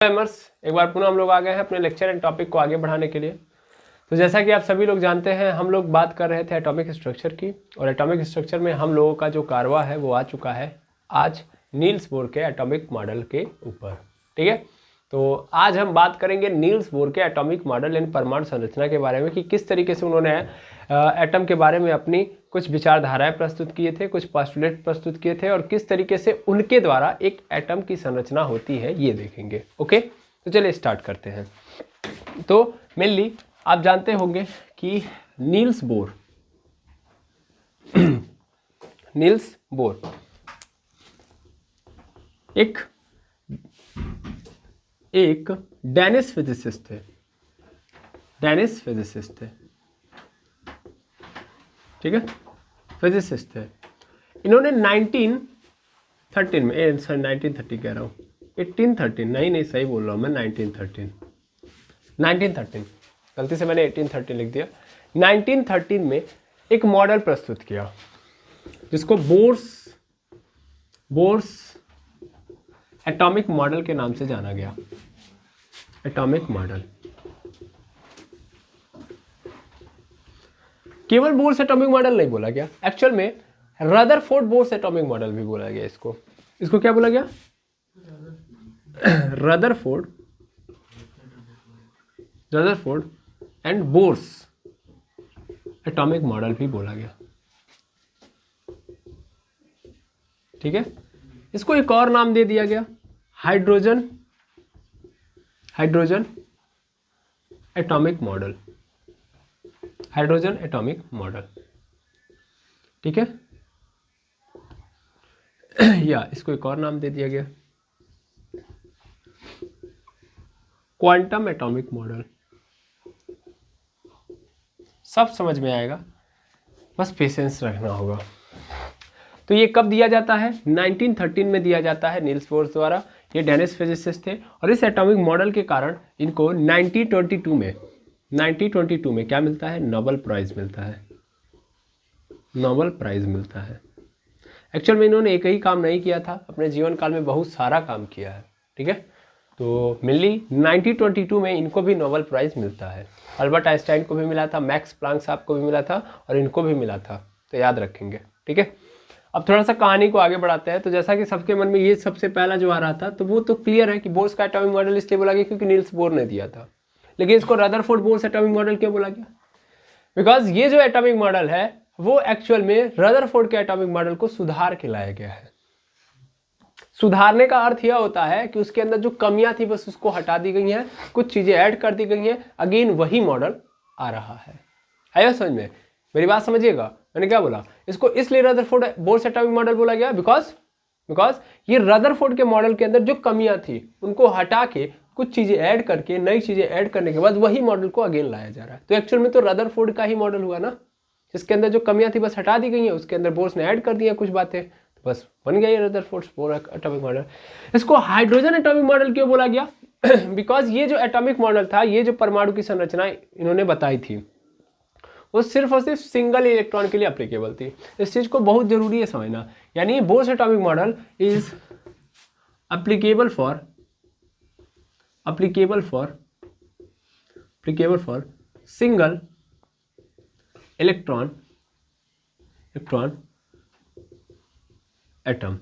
एक बार पुनः हम लोग आ गए हैं अपने लेक्चर एंड टॉपिक को आगे बढ़ाने के लिए। तो जैसा कि आप सभी लोग जानते हैं, हम लोग बात कर रहे थे एटॉमिक स्ट्रक्चर की, और एटॉमिक स्ट्रक्चर में हम लोगों का जो कारवा है वो आ चुका है आज नील्स बोर के एटॉमिक मॉडल के ऊपर। ठीक है, तो आज हम बात करेंगे नील्स बोर के एटॉमिक मॉडल यानी परमाणु संरचना के बारे में कि किस तरीके से उन्होंने एटम के बारे में अपनी कुछ विचारधाराएं प्रस्तुत किए थे, कुछ पोस्टुलेट प्रस्तुत किए थे, और किस तरीके से उनके द्वारा एक एटम की संरचना होती है ये देखेंगे। ओके, तो चलिए स्टार्ट करते हैं। तो मेनली आप जानते होंगे कि नील्स बोर नील्स बोर एक डेनिश फिजिसिस्ट थे, डेनिश फिजिसिस्ट थे। ठीक है, फिजिसिस्ट थे। इन्होंने 1913 में 1930 कह रहा हूँ 1813 नहीं सही बोल रहा हूँ मैं, 1913 गलती से मैंने 1813 लिख दिया। 1913 में एक मॉडल प्रस्तुत किया जिसको बोर्स एटॉमिक मॉडल के नाम से जाना गया। एटॉमिक मॉडल, केवल बोर्स एटॉमिक मॉडल नहीं बोला गया, एक्चुअल में रदरफोर्ड बोर्स एटॉमिक मॉडल भी बोला गया। इसको क्या बोला गया? Rutherford and Bohr's atomic model भी बोला गया। ठीक है, इसको एक और नाम दे दिया गया, hydrogen atomic model. Hydrogen atomic model. ठीक है, या इसको एक और नाम दे दिया गया, क्वांटम एटॉमिक मॉडल। सब समझ में आएगा, बस पेशेंस रखना होगा। तो ये कब दिया जाता है? 1913 में दिया जाता है नील्स बोर द्वारा। ये डेनिश फिजिसिस्ट थे, और इस एटॉमिक मॉडल के कारण इनको 1922 में क्या मिलता है? नोबेल प्राइज मिलता है। नोबेल प्राइज मिलता है। एक्चुअल में इन्होंने एक ही काम नहीं किया था, अपने जीवन काल में बहुत सारा काम किया है। ठीक है, तो मेनली 1922 में इनको भी नोबेल प्राइज मिलता है। अल्बर्ट आइंस्टाइन को भी मिला था, मैक्स प्लांक साहब को भी मिला था, और इनको भी मिला था, तो याद रखेंगे। ठीक है, अब थोड़ा सा कहानी को आगे बढ़ाते हैं। तो जैसा कि सबके मन में ये सबसे पहला जो आ रहा था, तो वो तो क्लियर है कि बोर्स का एटॉमिक मॉडल इसलिए बोला गया क्योंकि नील्स बोर ने दिया था। लेकिन इसको रदरफोर्ड बोर्स एटॉमिक मॉडल क्यों बोला गया? बिकॉज ये जो एटॉमिक मॉडल है वो एक्चुअल में रदरफोर्ड के एटॉमिक मॉडल को सुधार के लाया गया है। सुधारने का अर्थ यह होता है कि उसके अंदर जो कमियां थी बस उसको हटा दी गई हैं, कुछ चीजें ऐड कर दी गई हैं, अगेन वही मॉडल आ रहा है। आया समझ में? मेरी बात समझिएगा, मैंने क्या बोला? इसको इसलिए रदरफोर्ड बोर्स एटॉमिक मॉडल बोला गया बिकॉज ये रदरफोर्ड के मॉडल के अंदर जो कमियां थी उनको हटा के कुछ चीजें ऐड करके, नई चीजें ऐड करने के बाद वही मॉडल को अगेन लाया जा रहा है। तो एक्चुअल में तो रदरफोर्ड का ही मॉडल हुआ ना, जिसके अंदर जो कमियां थी बस हटा दी गई हैं, उसके अंदर बोर्स ने ऐड कर दिया कुछ बातें, तो बस बन गया ये रदरफोर्ड बोर्स एटॉमिक मॉडल। इसको हाइड्रोजन एटॉमिक मॉडल क्यों बोला गया? बिकॉज ये जो एटॉमिक मॉडल था, ये जो परमाणु की संरचना इन्होंने बताई थी वो सिर्फ और सिर्फ सिंगल इलेक्ट्रॉन के लिए अप्लीकेबल थी। इस चीज को बहुत जरूरी है समझना। यानी Bohr's atomic model is applicable for single electron atom.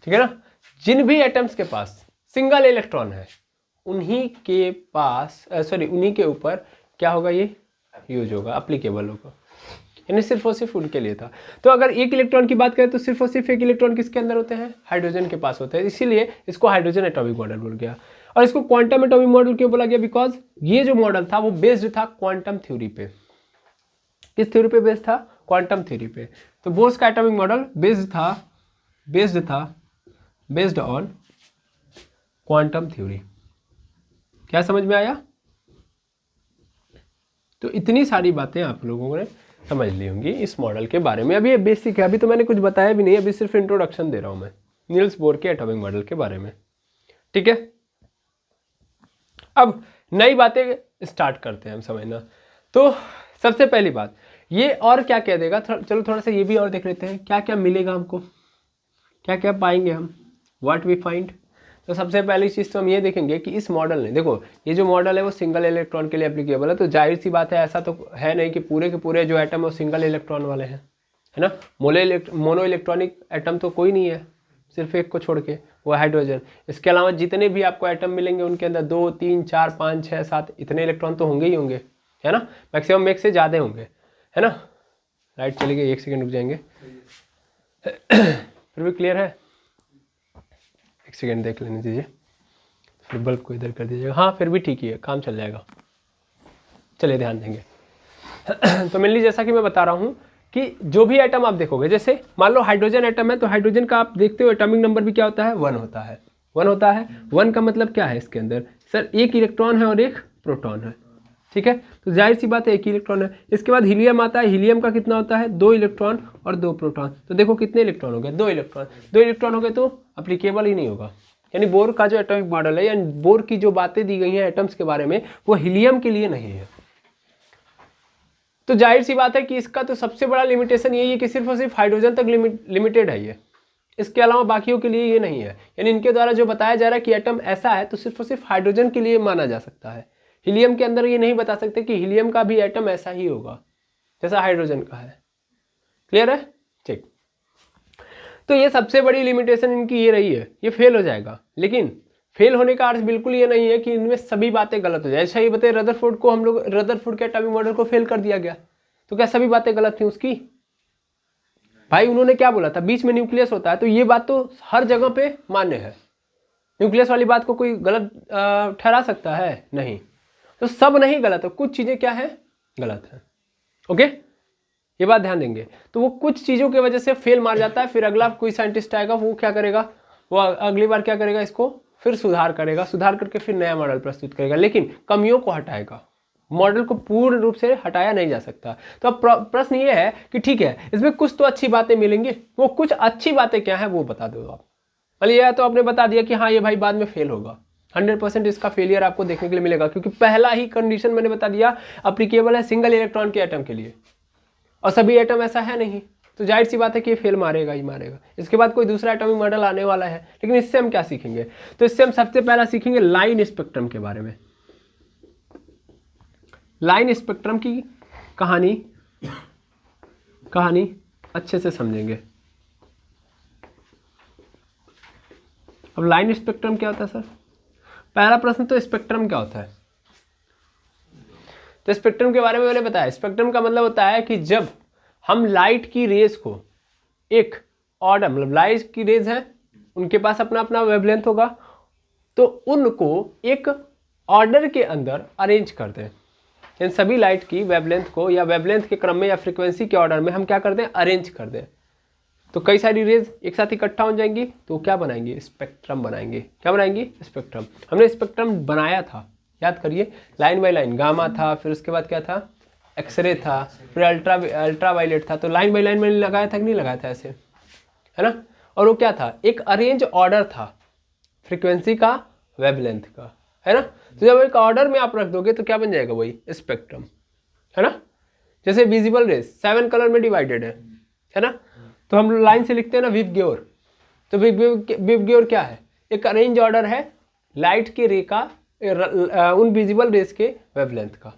ठीक है ना, जिन भी एटम्स के पास सिंगल इलेक्ट्रॉन है उन्हीं के ऊपर क्या होगा? ये यूज होगा, अप्लीकेबल होगा। यानी सिर्फ और सिर्फ उनके लिए था। तो अगर एक इलेक्ट्रॉन की बात करें तो सिर्फ और सिर्फ एक इलेक्ट्रॉन किसके अंदर होते हैं? हाइड्रोजन के पास होते हैं। इसीलिए इसको हाइड्रोजन एटॉमिक मॉडल बोला गया। और इसको क्वांटम एटॉमिक मॉडल क्यों बोला गया? बिकॉज ये जो मॉडल था वो बेस्ड था क्वांटम थ्योरी पे। किस थ्योरी पे बेस्ड था? क्वांटम थ्योरी पे। तो बोर्स का atomic model based on quantum theory. क्या समझ में आया? तो इतनी सारी बातें आप लोगों ने समझ ली होंगी इस मॉडल के बारे में। अभी ये बेसिक है, अभी तो मैंने कुछ बताया भी नहीं, अभी सिर्फ इंट्रोडक्शन दे रहा हूं मैं नील्स बोर के एटॉमिक मॉडल के बारे में। ठीक है, अब नई बातें स्टार्ट करते हैं हम समझना। तो सबसे पहली बात ये, और क्या कह देगा, चलो थोड़ा सा ये भी और देख लेते हैं क्या क्या मिलेगा हमको, क्या क्या पाएंगे हम, व्हाट वी फाइंड। तो सबसे पहली चीज़ तो हम ये देखेंगे कि इस मॉडल ने, देखो ये जो मॉडल है वो सिंगल इलेक्ट्रॉन के लिए एप्लीकेबल है, तो जाहिर सी बात है ऐसा तो है नहीं कि पूरे के पूरे जो एटम है वो सिंगल इलेक्ट्रॉन वाले हैं, है ना। मोनो इलेक्ट्रॉनिक एटम तो कोई नहीं है, सिर्फ एक को छोड़ के, वो हाइड्रोजन। इसके अलावा जितने भी आपको एटम मिलेंगे उनके अंदर 2, 3, 4, 5, 6, 7 इतने इलेक्ट्रॉन तो होंगे ही होंगे, है ना। मैक्सिमम एक से ज़्यादा होंगे, है ना। लाइट चली गई, 1 सेकेंड रुक जाएंगे। फिर भी क्लियर है? 1 सेकेंड देख लेने दीजिए, फिर बल्ब को इधर कर दीजिएगा। हाँ फिर भी ठीक ही है, काम चल जाएगा। चलिए ध्यान देंगे। तो मेनली जैसा कि मैं बता रहा हूँ कि जो भी एटम आप देखोगे, जैसे मान लो हाइड्रोजन एटम है, तो हाइड्रोजन का आप देखते हो एटॉमिक नंबर भी क्या होता है, 1 होता है। 1 होता है। 1 का मतलब क्या है इसके अंदर, सर एक इलेक्ट्रॉन है और एक प्रोटॉन है, ठीक है। तो जाहिर सी बात है एक ही इलेक्ट्रॉन है। इसके बाद हीलियम आता है, हीलियम का कितना होता है, 2 इलेक्ट्रॉन और 2 प्रोटॉन। तो देखो कितने इलेक्ट्रॉन हो गए, 2 इलेक्ट्रॉन। 2 इलेक्ट्रॉन हो गए तो अप्लीकेबल ही नहीं होगा। यानी बोर का जो एटॉमिक मॉडल है, यानी बोर की जो बातें दी गई हैं एटम्स के बारे में, वो हीलियम के लिए नहीं है। तो जाहिर सी बात है कि इसका तो सबसे बड़ा लिमिटेशन यही है कि सिर्फ और सिर्फ हाइड्रोजन तक लिमिटेड है ये, इसके अलावा बाकियों के लिए ये नहीं है। यानी इनके द्वारा जो बताया जा रहा है कि एटम ऐसा है तो सिर्फ और सिर्फ हाइड्रोजन के लिए माना जा सकता है। हीलियम के अंदर ये नहीं बता सकते कि हीलियम का भी एटम ऐसा ही होगा जैसा हाइड्रोजन का है। क्लियर है? ठीक। तो ये सबसे बड़ी लिमिटेशन इनकी ये रही है, ये फेल हो जाएगा। लेकिन फेल होने का अर्थ बिल्कुल ये नहीं है कि इनमें सभी बातें गलत हो जाए। ऐसा ही बताइए रदरफोर्ड को, हम लोग रदरफोर्ड के एटॉमिक मॉडल को फेल कर दिया गया, तो क्या सभी बातें गलत थी उसकी? भाई उन्होंने क्या बोला था, बीच में न्यूक्लियस होता है, तो ये बात तो हर जगह पे मान्य है। न्यूक्लियस वाली बात को कोई गलत ठहरा सकता है? नहीं। तो सब नहीं गलत है, कुछ चीजें क्या है, गलत है। ओके, ये बात ध्यान देंगे। तो वो कुछ चीजों की वजह से फेल मार जाता है, फिर अगला कोई साइंटिस्ट आएगा, वो क्या करेगा, वो अगली बार क्या करेगा, इसको फिर सुधार करेगा, सुधार करके फिर नया मॉडल प्रस्तुत करेगा, लेकिन कमियों को हटाएगा। मॉडल को पूर्ण रूप से हटाया नहीं जा सकता। तो अब प्रश्न ये है कि ठीक है, इसमें कुछ तो अच्छी बातें मिलेंगी, वो कुछ अच्छी बातें क्या है वो बता दो आप। मतलब यह तो आपने बता दिया कि हाँ ये भाई बाद में फेल होगा, 100% इसका फेलियर आपको देखने के लिए मिलेगा, क्योंकि पहला ही कंडीशन मैंने बता दिया अप्लीकेबल है सिंगल इलेक्ट्रॉन के एटम के लिए, और सभी एटम ऐसा है नहीं, तो जाहिर सी बात है कि ये फेल मारेगा ही मारेगा। इसके बाद कोई दूसरा एटॉमिक मॉडल आने वाला है, लेकिन इससे हम क्या सीखेंगे, तो इससे हम सबसे पहला सीखेंगे लाइन स्पेक्ट्रम के बारे में। लाइन स्पेक्ट्रम की कहानी अच्छे से समझेंगे। अब लाइन स्पेक्ट्रम क्या होता है सर? पहला प्रश्न तो स्पेक्ट्रम क्या होता है? तो स्पेक्ट्रम के बारे में मैंने बताया, स्पेक्ट्रम का मतलब होता है कि जब हम लाइट की रेज को एक ऑर्डर, मतलब लाइट की रेज है, उनके पास अपना अपना वेवलेंथ होगा, तो उनको एक ऑर्डर के अंदर अरेंज करते हैं। इन सभी लाइट की वेवलेंथ को या वेवलेंथ के क्रम में या फ्रीक्वेंसी के ऑर्डर में हम क्या करते हैं, अरेंज कर दें। तो कई सारी रेज एक साथ इकट्ठा हो जाएंगी, तो क्या बनाएंगे, स्पेक्ट्रम बनाएंगे। क्या बनाएंगे, स्पेक्ट्रम। हमने स्पेक्ट्रम बनाया था, याद करिए, लाइन बाय लाइन गामा था, फिर उसके बाद क्या था, एक्सरे था, फिर अल्ट्रा वायलेट था। तो लाइन बाय लाइन मैंने लगाया था कि नहीं लगाया था, ऐसे, है ना। और वो क्या था, एक अरेंज ऑर्डर था फ्रीक्वेंसी का, वेवलेंथ का, है ना। तो जब एक ऑर्डर में आप रख दोगे तो क्या बन जाएगा, वही स्पेक्ट्रम, है ना। जैसे विजिबल रेज 7 कलर में डिवाइडेड है ना। तो हम लाइन से लिखते हैं ना विवग्योर। तो विवग्योर क्या है, एक अरेंज ऑर्डर है लाइट के रे का, उन विजिबल रेज के वेवलेंथ का।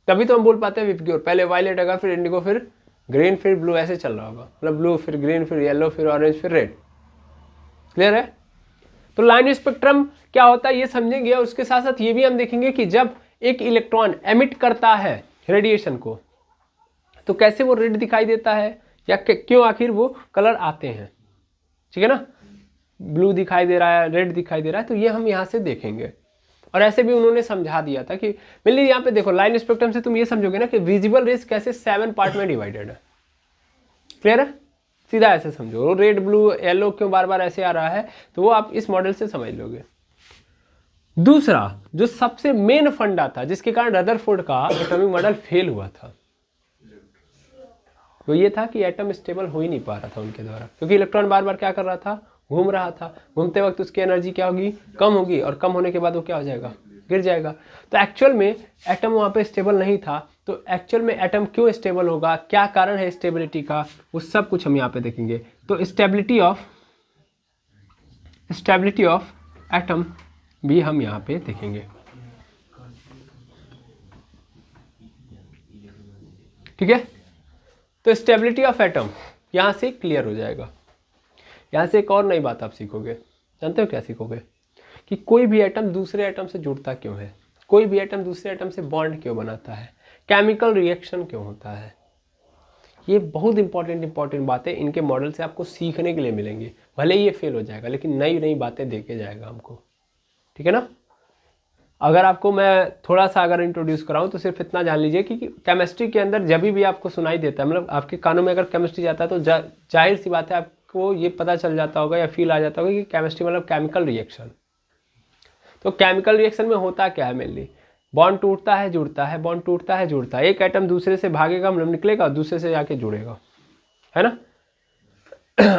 तभी तो हम बोल पाते हैं विवग्योर। पहले वायलेट आएगा, फिर इंडिगो, फिर ग्रीन, फिर ब्लू, ऐसे चल रहा होगा, मतलब ब्लू फिर ग्रीन फिर येलो फिर ऑरेंज फिर रेड। क्लियर है? तो लाइन स्पेक्ट्रम क्या होता है ये समझेंगे, और उसके साथ साथ ये भी हम देखेंगे कि जब एक इलेक्ट्रॉन एमिट करता है रेडिएशन को, तो कैसे वो रेड दिखाई देता है, या क्यों आखिर वो कलर आते हैं, ठीक है ना। ब्लू दिखाई दे रहा है, रेड दिखाई दे रहा है, तो ये हम यहाँ से देखेंगे। और ऐसे भी उन्होंने समझा दिया था कि मेनली यहाँ पे देखो, लाइन स्पेक्ट्रम से तुम ये समझोगे ना कि विजिबल रेज कैसे 7 पार्ट में डिवाइडेड है। क्लियर है? सीधा ऐसे समझो, रेड ब्लू येलो क्यों बार बार ऐसे आ रहा है, तो वो आप इस मॉडल से समझ लोगे। दूसरा जो सबसे मेन फंडा था जिसके कारण रदरफोर्ड का एटॉमिक मॉडल फेल हुआ था, वो ये था कि एटम स्टेबल हो ही नहीं पा रहा था उनके द्वारा, क्योंकि इलेक्ट्रॉन बार बार क्या कर रहा था, घूम रहा था। घूमते वक्त उसकी एनर्जी क्या होगी, कम होगी, और कम होने के बाद वो क्या हो जाएगा, गिर जाएगा। तो एक्चुअल में एटम वहाँ पे स्टेबल नहीं था। तो एक्चुअल में एटम क्यों स्टेबल होगा, क्या कारण है स्टेबिलिटी का, वो सब कुछ हम यहाँ पे देखेंगे। तो स्टेबिलिटी ऑफ एटम भी हम यहाँ पे देखेंगे। ठीक है, तो स्टेबिलिटी ऑफ एटम यहाँ से क्लियर हो जाएगा। यहाँ से एक और नई बात आप सीखोगे, जानते हो क्या सीखोगे? कि कोई भी एटम दूसरे एटम से जुड़ता क्यों है, कोई भी एटम दूसरे एटम से बॉन्ड क्यों बनाता है, केमिकल रिएक्शन क्यों होता है। ये बहुत इंपॉर्टेंट बातें इनके मॉडल से आपको सीखने के लिए मिलेंगी। भले ही ये फेल हो जाएगा लेकिन नई नई बातें दे के जाएगा हमको। ठीक है ना? अगर आपको मैं थोड़ा सा अगर इंट्रोड्यूस कराऊं तो सिर्फ इतना जान लीजिए कि केमिस्ट्री के अंदर जब भी आपको सुनाई देता है, मतलब आपके कानों में अगर केमिस्ट्री जाता है तो जाहिर सी बात है आपको ये पता चल जाता होगा या फील आ जाता होगा कि केमिस्ट्री मतलब केमिकल रिएक्शन। तो केमिकल रिएक्शन में होता क्या है? मेनली बॉन्ड टूटता है जुड़ता है, बॉन्ड टूटता है जुड़ता है, एक एटम दूसरे से भागेगा मतलब निकलेगा, दूसरे से जाके जुड़ेगा, है ना?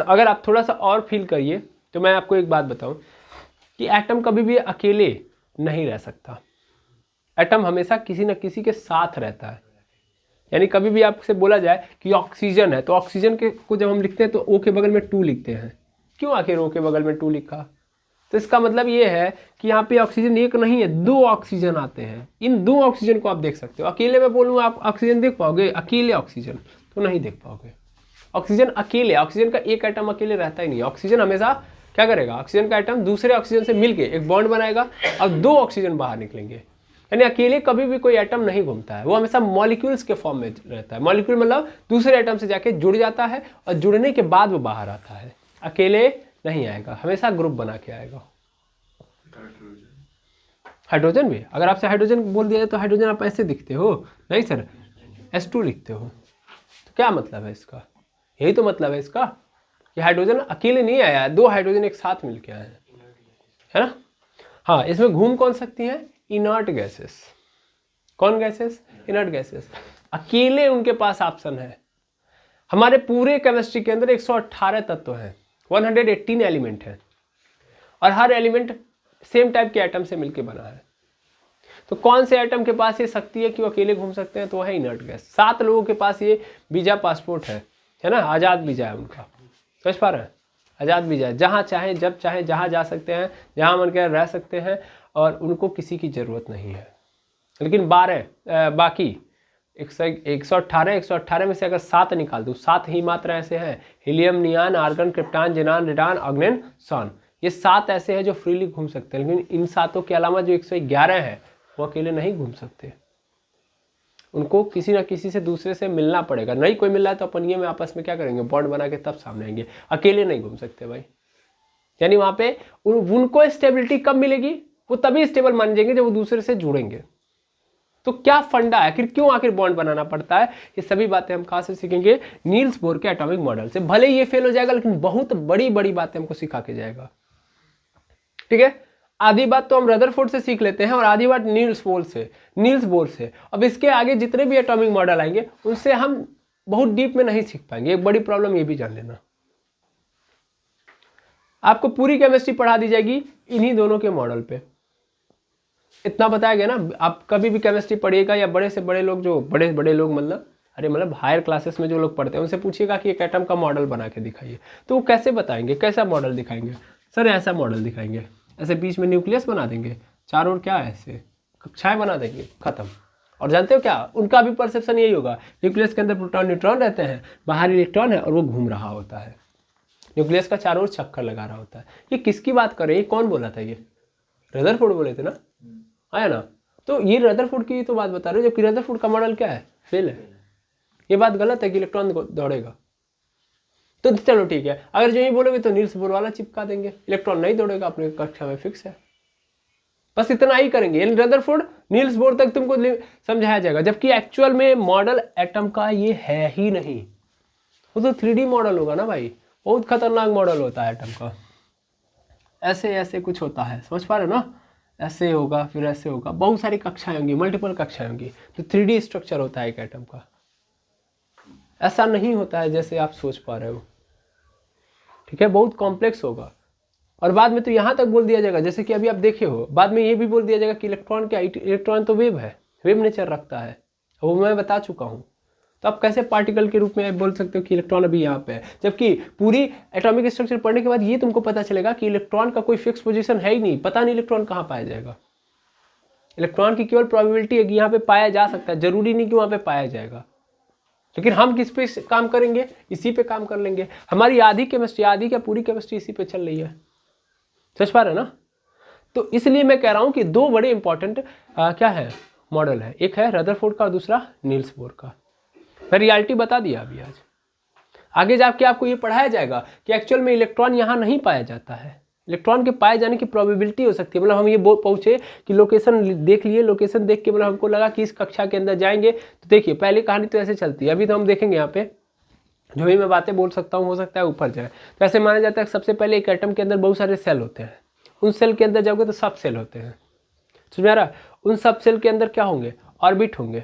अगर आप थोड़ा सा और फील करिए तो मैं आपको एक बात बताऊं कि एटम कभी भी अकेले नहीं रह सकता। एटम हमेशा किसी न किसी के साथ रहता है। यानी कभी भी आपसे बोला जाए कि ऑक्सीजन है तो ऑक्सीजन के को जब हम लिखते हैं तो ओ के बगल में 2 लिखते हैं। क्यों आखिर ओ के बगल में 2 लिखा? तो इसका मतलब ये है कि यहाँ पे ऑक्सीजन एक नहीं है, 2 ऑक्सीजन आते हैं। इन 2 ऑक्सीजन को आप देख सकते हो। अकेले मैं बोलूँ आप ऑक्सीजन देख पाओगे? अकेले ऑक्सीजन तो नहीं देख पाओगे। ऑक्सीजन अकेले, ऑक्सीजन का एक एटम अकेले रहता ही नहीं। ऑक्सीजन हमेशा क्या करेगा? ऑक्सीजन का एटम दूसरे ऑक्सीजन से मिलके एक बॉन्ड बनाएगा और 2 ऑक्सीजन बाहर निकलेंगे। यानी अकेले कभी भी कोई एटम नहीं घूमता है, वो हमेशा मॉलिक्यूल्स के फॉर्म में रहता है। मॉलिक्यूल मतलब दूसरे एटम से जाके जुड़ जाता है और जुड़ने के बाद वो बाहर आता है, अकेले नहीं आएगा, हमेशा ग्रुप बना के आएगा। हाइड्रोजन भी, अगर आपसे हाइड्रोजन बोल दिया जाए तो हाइड्रोजन आप ऐसे दिखते हो, नहीं सर H2 लिखते हो। तो क्या मतलब है इसका? यही तो मतलब है इसका कि हाइड्रोजन अकेले नहीं आया है, 2 हाइड्रोजन एक साथ मिलके आए हैं, है ना? हाँ, इसमें घूम कौन सकती हैं? Inert gases. कौन गैसेस? Inert gases. अकेले उनके पास ऑप्शन है। हमारे पूरे केमिस्ट्री के अंदर 118 तत्व हैं, 118 एलिमेंट है और हर एलिमेंट सेम टाइप के एटम से मिलके बना है। तो कौन से एटम के पास ये शक्ति है कि वो अकेले घूम सकते हैं? तो है इनर्ट गैस। 7 लोगों के पास ये वीजा पासपोर्ट है ना? आज़ाद वीजा है उनका, समझ पा रहे हैं? आज़ाद वीजा है, जहाँ चाहे जब चाहे जहाँ जा सकते हैं, जहाँ मन करे रह सकते हैं और उनको किसी की ज़रूरत नहीं है। लेकिन बाकी 118 में से अगर 7 निकाल दूँ, 7 ही मात्र ऐसे हैं, helium, नियान, argon, krypton, जेनान, radon, ऑग्नेन, sworn. ये 7 ऐसे हैं जो फ्रीली घूम सकते हैं। लेकिन इन 7 के अलावा जो 111 है वो अकेले नहीं घूम सकते। उनको किसी ना किसी से दूसरे से मिलना पड़ेगा। नहीं कोई मिल रहा है तो अपन ये में आपस में क्या करेंगे? बॉन्ड बना के तब सामने आएंगे, अकेले नहीं घूम सकते भाई। यानी वहाँ पे उनको स्टेबिलिटी कब मिलेगी? वो तभी स्टेबल मान जाएंगे जब वो दूसरे से जुड़ेंगे। तो क्या फंडा है, क्यों आखिर बॉन्ड बनाना पड़ता है? ये सभी बातें हम कहाँ से सीखेंगे? नील्स बोर के एटॉमिक मॉडल से। भले ये फेल हो जाएगा लेकिन बहुत बड़ी बड़ी बातें हमको सिखा के जाएगा। ठीक है, आधी बात तो हम रदरफोर्ड से सीख लेते हैं और आधी बात नील्स बोर से। अब इसके आगे जितने भी एटॉमिक मॉडल आएंगे उनसे हम बहुत डीप में नहीं सीख पाएंगे। एक बड़ी प्रॉब्लम ये भी जान लेना, आपको पूरी केमिस्ट्री पढ़ा दी जाएगी इन्हीं दोनों के मॉडल पे। इतना बताया गया ना। आप कभी भी केमिस्ट्री पढ़िएगा या बड़े से बड़े लोग, जो बड़े बड़े लोग मतलब हायर क्लासेस में जो लोग पढ़ते हैं, उनसे पूछिएगा कि एक एटम का मॉडल बना के दिखाइए, तो वो कैसे बताएंगे? कैसा मॉडल दिखाएंगे? सर ऐसा मॉडल दिखाएंगे, ऐसे बीच में न्यूक्लियस बना देंगे, चारों ओर क्या है ऐसे कक्षाएं बना देंगे, खत्म। और जानते हो क्या उनका भी परसेप्शन यही होगा? न्यूक्लियस के अंदर प्रोटॉन न्यूट्रॉन रहते हैं, बाहर इलेक्ट्रॉन है और वो घूम रहा होता है, न्यूक्लियस का चारों ओर चक्कर लगा रहा होता है। ये किसकी बात कर रहे हैं? कौन बोला था? ये रदरफोर्ड बोले थे ना, आया ना? तो ये रदरफोर्ड की तो बात बता रहे हो, जबकि रदरफोर्ड का मॉडल क्या है? फेल है। ये बात गलत है कि इलेक्ट्रॉन दौड़ेगा। तो चलो ठीक है, अगर जो ही बोलोगे तो नील्स बोर वाला चिपका देंगे, इलेक्ट्रॉन नहीं दौड़ेगा, अपनी कक्षा में फिक्स है। बस इतना ही करेंगे। यानी रदरफोर्ड नील्स बोर तक तुमको समझाया जाएगा, जबकि एक्चुअल में मॉडल एटम का ये है ही नहीं। वो तो 3D मॉडल होगा ना भाई, बहुत खतरनाक मॉडल होता है एटम का। ऐसे ऐसे कुछ होता है, समझ पा रहे हो ना? ऐसे होगा फिर ऐसे होगा, बहुत सारी कक्षाएं होंगी, मल्टीपल कक्षाएं होंगी। तो 3D स्ट्रक्चर होता है एक एटम का। ऐसा नहीं होता है जैसे आप सोच पा रहे हो। ठीक है, बहुत कॉम्प्लेक्स होगा। और बाद में तो यहाँ तक बोल दिया जाएगा, जैसे कि अभी आप देखे हो, बाद में ये भी बोल दिया जाएगा कि इलेक्ट्रॉन क्या? इलेक्ट्रॉन तो वेव है, वेव नेचर रखता है, वो मैं बता चुका हूँ। तो आप कैसे पार्टिकल के रूप में बोल सकते हो कि इलेक्ट्रॉन अभी यहाँ पे है, जबकि पूरी एटॉमिक स्ट्रक्चर पढ़ने के बाद ये तुमको पता चलेगा कि इलेक्ट्रॉन का कोई फिक्स पोजीशन है ही नहीं, पता नहीं इलेक्ट्रॉन कहाँ पाया जाएगा। इलेक्ट्रॉन की केवल प्रोबेबिलिटी है कि यहाँ पे पाया जा सकता है, जरूरी नहीं कि वहाँ पे पाया जाएगा। लेकिन हम किस पे काम करेंगे, इसी पे काम कर लेंगे। हमारी आधी केमिस्ट्री, आधी क्या पूरी केमिस्ट्री इसी पे चल रही है, समझ पा रहे ना। तो इसलिए मैं कह रहा हूँ कि दो बड़े इंपॉर्टेंट क्या है मॉडल है, एक है रदरफोर्ड का और दूसरा नील्स बोर का। मैं रियलिटी बता दिया अभी। आज आगे जाके आपको ये पढ़ाया जाएगा कि एक्चुअल में इलेक्ट्रॉन यहाँ नहीं पाया जाता है, इलेक्ट्रॉन के पाए जाने की प्रोबेबिलिटी हो सकती है। मतलब हम ये पहुंचे कि लोकेशन देख लिए, लोकेशन देख के मतलब हमको लगा कि इस कक्षा के अंदर जाएंगे। तो देखिए पहली कहानी तो ऐसे चलती है, अभी तो हम देखेंगे यहाँ पे जो भी मैं बातें बोल सकता हूँ हो सकता है ऊपर जाए। तो ऐसे माना जाता है कि सबसे पहले एक एटम के अंदर बहुत सारे सेल होते हैं, उन सेल के अंदर जाओगे तो सब सेल होते हैं, समझ में आ रहा। उन सब सेल के अंदर क्या होंगे, ऑर्बिट होंगे,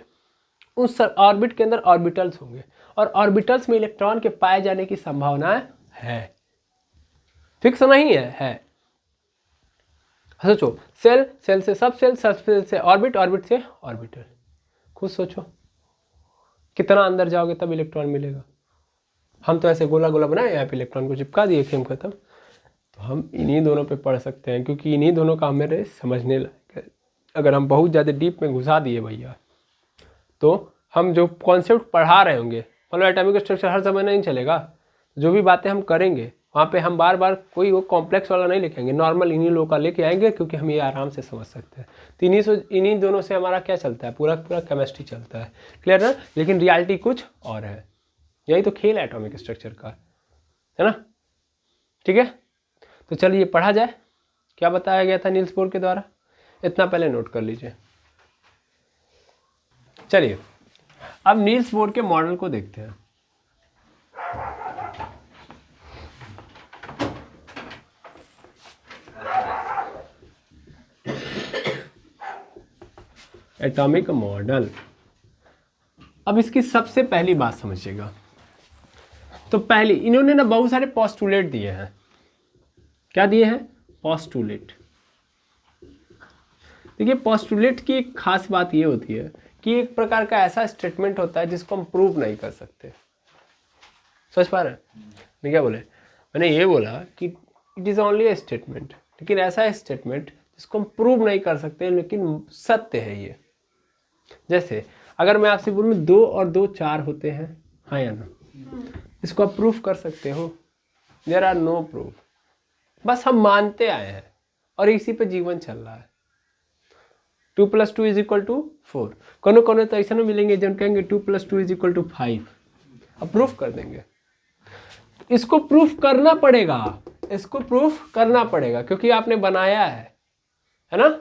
उस ऑर्बिट के अंदर ऑर्बिटल्स होंगे, और ऑर्बिटल्स में इलेक्ट्रॉन के पाए जाने की संभावना है, फिक्स नहीं है। सोचो, सेल, सेल से सब सेल, सब सेल से ऑर्बिट, ऑर्बिट से ऑर्बिटल। खुद सोचो कितना अंदर जाओगे तब इलेक्ट्रॉन मिलेगा। हम तो ऐसे गोला गोला बनाए, यहाँ पे इलेक्ट्रॉन को चिपका दिए, खेम खत्म। तो हम इन्हीं दोनों पे पढ़ सकते हैं, क्योंकि इन्हीं दोनों का मेरे समझने लायक है। अगर हम बहुत ज़्यादा डीप में घुसा दिए भैया, तो हम जो कॉन्सेप्ट पढ़ा रहे होंगे, मतलब एटॉमिक स्ट्रक्चर हर समय नहीं चलेगा, जो भी बातें हम करेंगे वहाँ पे हम बार बार कोई वो कॉम्प्लेक्स वाला नहीं लेके आएंगे, नॉर्मल इन्हीं लोगों का लेके आएंगे, क्योंकि हम ये आराम से समझ सकते हैं। तो इन्हीं दोनों से हमारा क्या चलता है, पूरा केमिस्ट्री चलता है, क्लियर ना। लेकिन रियलिटी कुछ और है, यही तो खेल है एटॉमिक स्ट्रक्चर का, है ना। ठीक है, तो चलिए पढ़ा जाए। क्या बताया गया था नील्स बोर के द्वारा, इतना पहले नोट कर लीजिए। चलिए अब नील्स बोर के मॉडल को देखते हैं। एटॉमिक मॉडल, अब इसकी सबसे पहली बात समझिएगा। तो पहली इन्होंने ना बहुत सारे पोस्टुलेट दिए हैं। क्या दिए हैं, पोस्टुलेट। देखिए पोस्टुलेट की एक खास बात ये होती है कि एक प्रकार का ऐसा स्टेटमेंट होता है जिसको हम प्रूव नहीं कर सकते। समझ पा रहे हैं मैं क्या बोले, मैंने ये बोला कि it is only A statement, लेकिन ऐसा स्टेटमेंट जिसको हम प्रूव नहीं कर सकते लेकिन सत्य है ये। जैसे अगर मैं आपसे बोलूँ 2 और 2 4 होते हैं, हाँ या ना, इसको आप प्रूफ कर सकते हो। देयर आर नो प्रूफ, बस हम मानते आए हैं और इसी पे जीवन चल रहा है। 2 + 2 = 4। कोनो तो ऐसा ना मिलेंगे जब कहेंगे 2 + 2 = 5, अब प्रूफ कर देंगे। इसको प्रूफ करना पड़ेगा, इसको प्रूफ करना पड़ेगा, क्योंकि आपने बनाया है ना,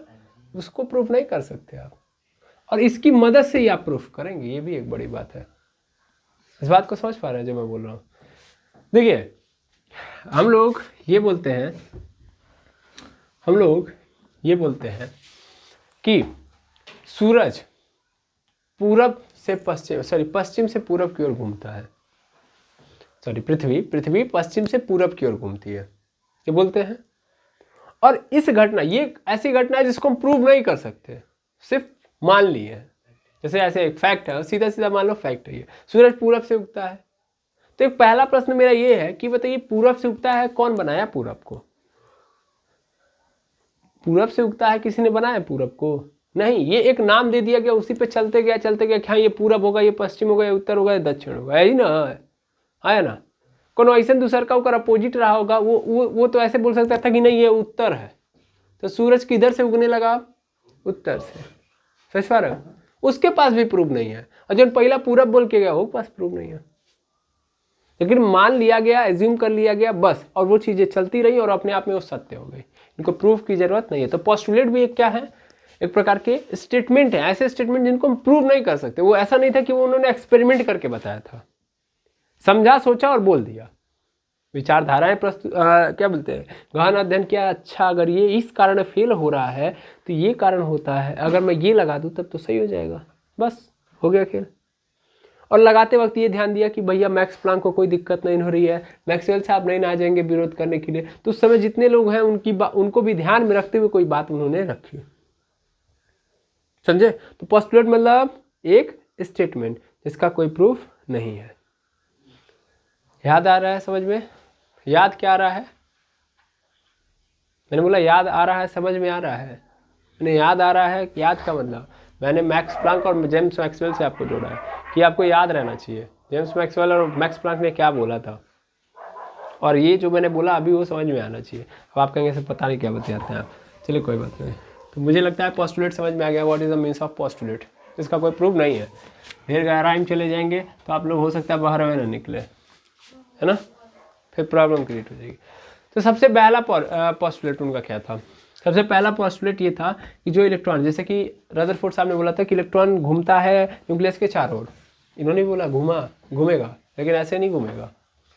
उसको प्रूफ नहीं कर सकते आप, और इसकी मदद से ही आप प्रूफ करेंगे। ये भी एक बड़ी बात है, इस बात को समझ पा रहे हैं जो मैं बोल रहा हूँ। देखिए हम लोग ये बोलते हैं कि सूरज पूरब से पश्चिम से पूरब की ओर घूमता है। पृथ्वी पश्चिम से पूरब की ओर घूमती है, ये बोलते हैं। और इस घटना, ये ऐसी घटना है जिसको हम प्रूव नहीं कर सकते, सिर्फ मान ली है। जैसे ऐसे एक फैक्ट है, सीधा सीधा मान लो फैक्ट है ये, सूरज पूरब से उगता है। तो एक पहला प्रश्न मेरा ये है कि बताइए पूरब से उगता है, कौन बनाया पूरब को? पूरब से उगता है, किसी ने बनाया पूरब को? नहीं, ये एक नाम दे दिया गया, उसी पे चलते गया क्या ये पूरब होगा, ये पश्चिम होगा, ये उत्तर होगा, ये दक्षिण होगा, है ही ना, है ना। कोनो ऐसा दूसर का ऊपर अपोजिट रहा होगा, वो तो ऐसे बोल सकता था कि नहीं ये उत्तर है, तो सूरज किधर से उगने लगा? उत्तर से। समझ पा रहे हो? उसके पास भी प्रूफ नहीं है, और जो पहला पूरब बोल के गया वो पास प्रूफ नहीं है, लेकिन मान लिया गया, एज्यूम कर लिया गया बस, और वो चीजें चलती रही और अपने आप में वो सत्य हो गई। इनको प्रूफ की जरूरत नहीं है। तो पोस्टुलेट भी एक क्या है, एक प्रकार के स्टेटमेंट है, ऐसे स्टेटमेंट जिनको हम प्रूव नहीं कर सकते। वो ऐसा नहीं था कि वो उन्होंने एक्सपेरिमेंट करके बताया था, समझा, सोचा और बोल दिया। विचारधाराएं क्या बोलते हैं, गहन अध्ययन किया, अच्छा अगर ये इस कारण फेल हो रहा है तो ये कारण होता है, अगर मैं ये लगा दूं तब तो सही हो जाएगा, बस हो गया खेल। और लगाते वक्त ये ध्यान दिया कि भैया मैक्स प्लांक को कोई दिक्कत नहीं हो रही है, मैक्सवेल साहब नहीं आ जाएंगे विरोध करने के लिए। तो उस समय जितने लोग हैं उनको भी ध्यान में रखते हुए कोई बात उन्होंने रखी, समझे। तो पोस्टुलेट मतलब एक स्टेटमेंट जिसका कोई प्रूफ नहीं है। याद आ रहा है समझ में? याद क्या आ रहा है? मैंने बोला याद आ रहा है, समझ में आ रहा है? मैंने याद आ रहा है, याद का मतलब मैंने मैक्स प्लांक और जेम्स मैक्सवेल से आपको जोड़ा है कि आपको याद रहना चाहिए जेम्स मैक्सवेल और मैक्स प्लांक ने क्या बोला था, और ये जो मैंने बोला अभी वो समझ में आना चाहिए। अब आप कहेंगे से पता नहीं क्या बताते हैं आप, चलिए कोई बात नहीं। तो मुझे लगता है पोस्टुलेट समझ में आ गया, what is the means of postulate. इसका कोई प्रूफ नहीं है, ढेर गहराई में चले जाएंगे तो आप लोग हो सकता है बाहर में ना निकले, है ना, फिर प्रॉब्लम क्रिएट हो जाएगी। तो सबसे पहला पोस्टुलेट उनका क्या था? सबसे पहला पोस्टुलेट ये था कि जो इलेक्ट्रॉन, जैसे कि रदरफोर्ड साहब ने बोला था कि इलेक्ट्रॉन घूमता है न्यूक्लियस के चारों ओर, इन्होंने बोला घूमेगा, लेकिन ऐसे नहीं घूमेगा,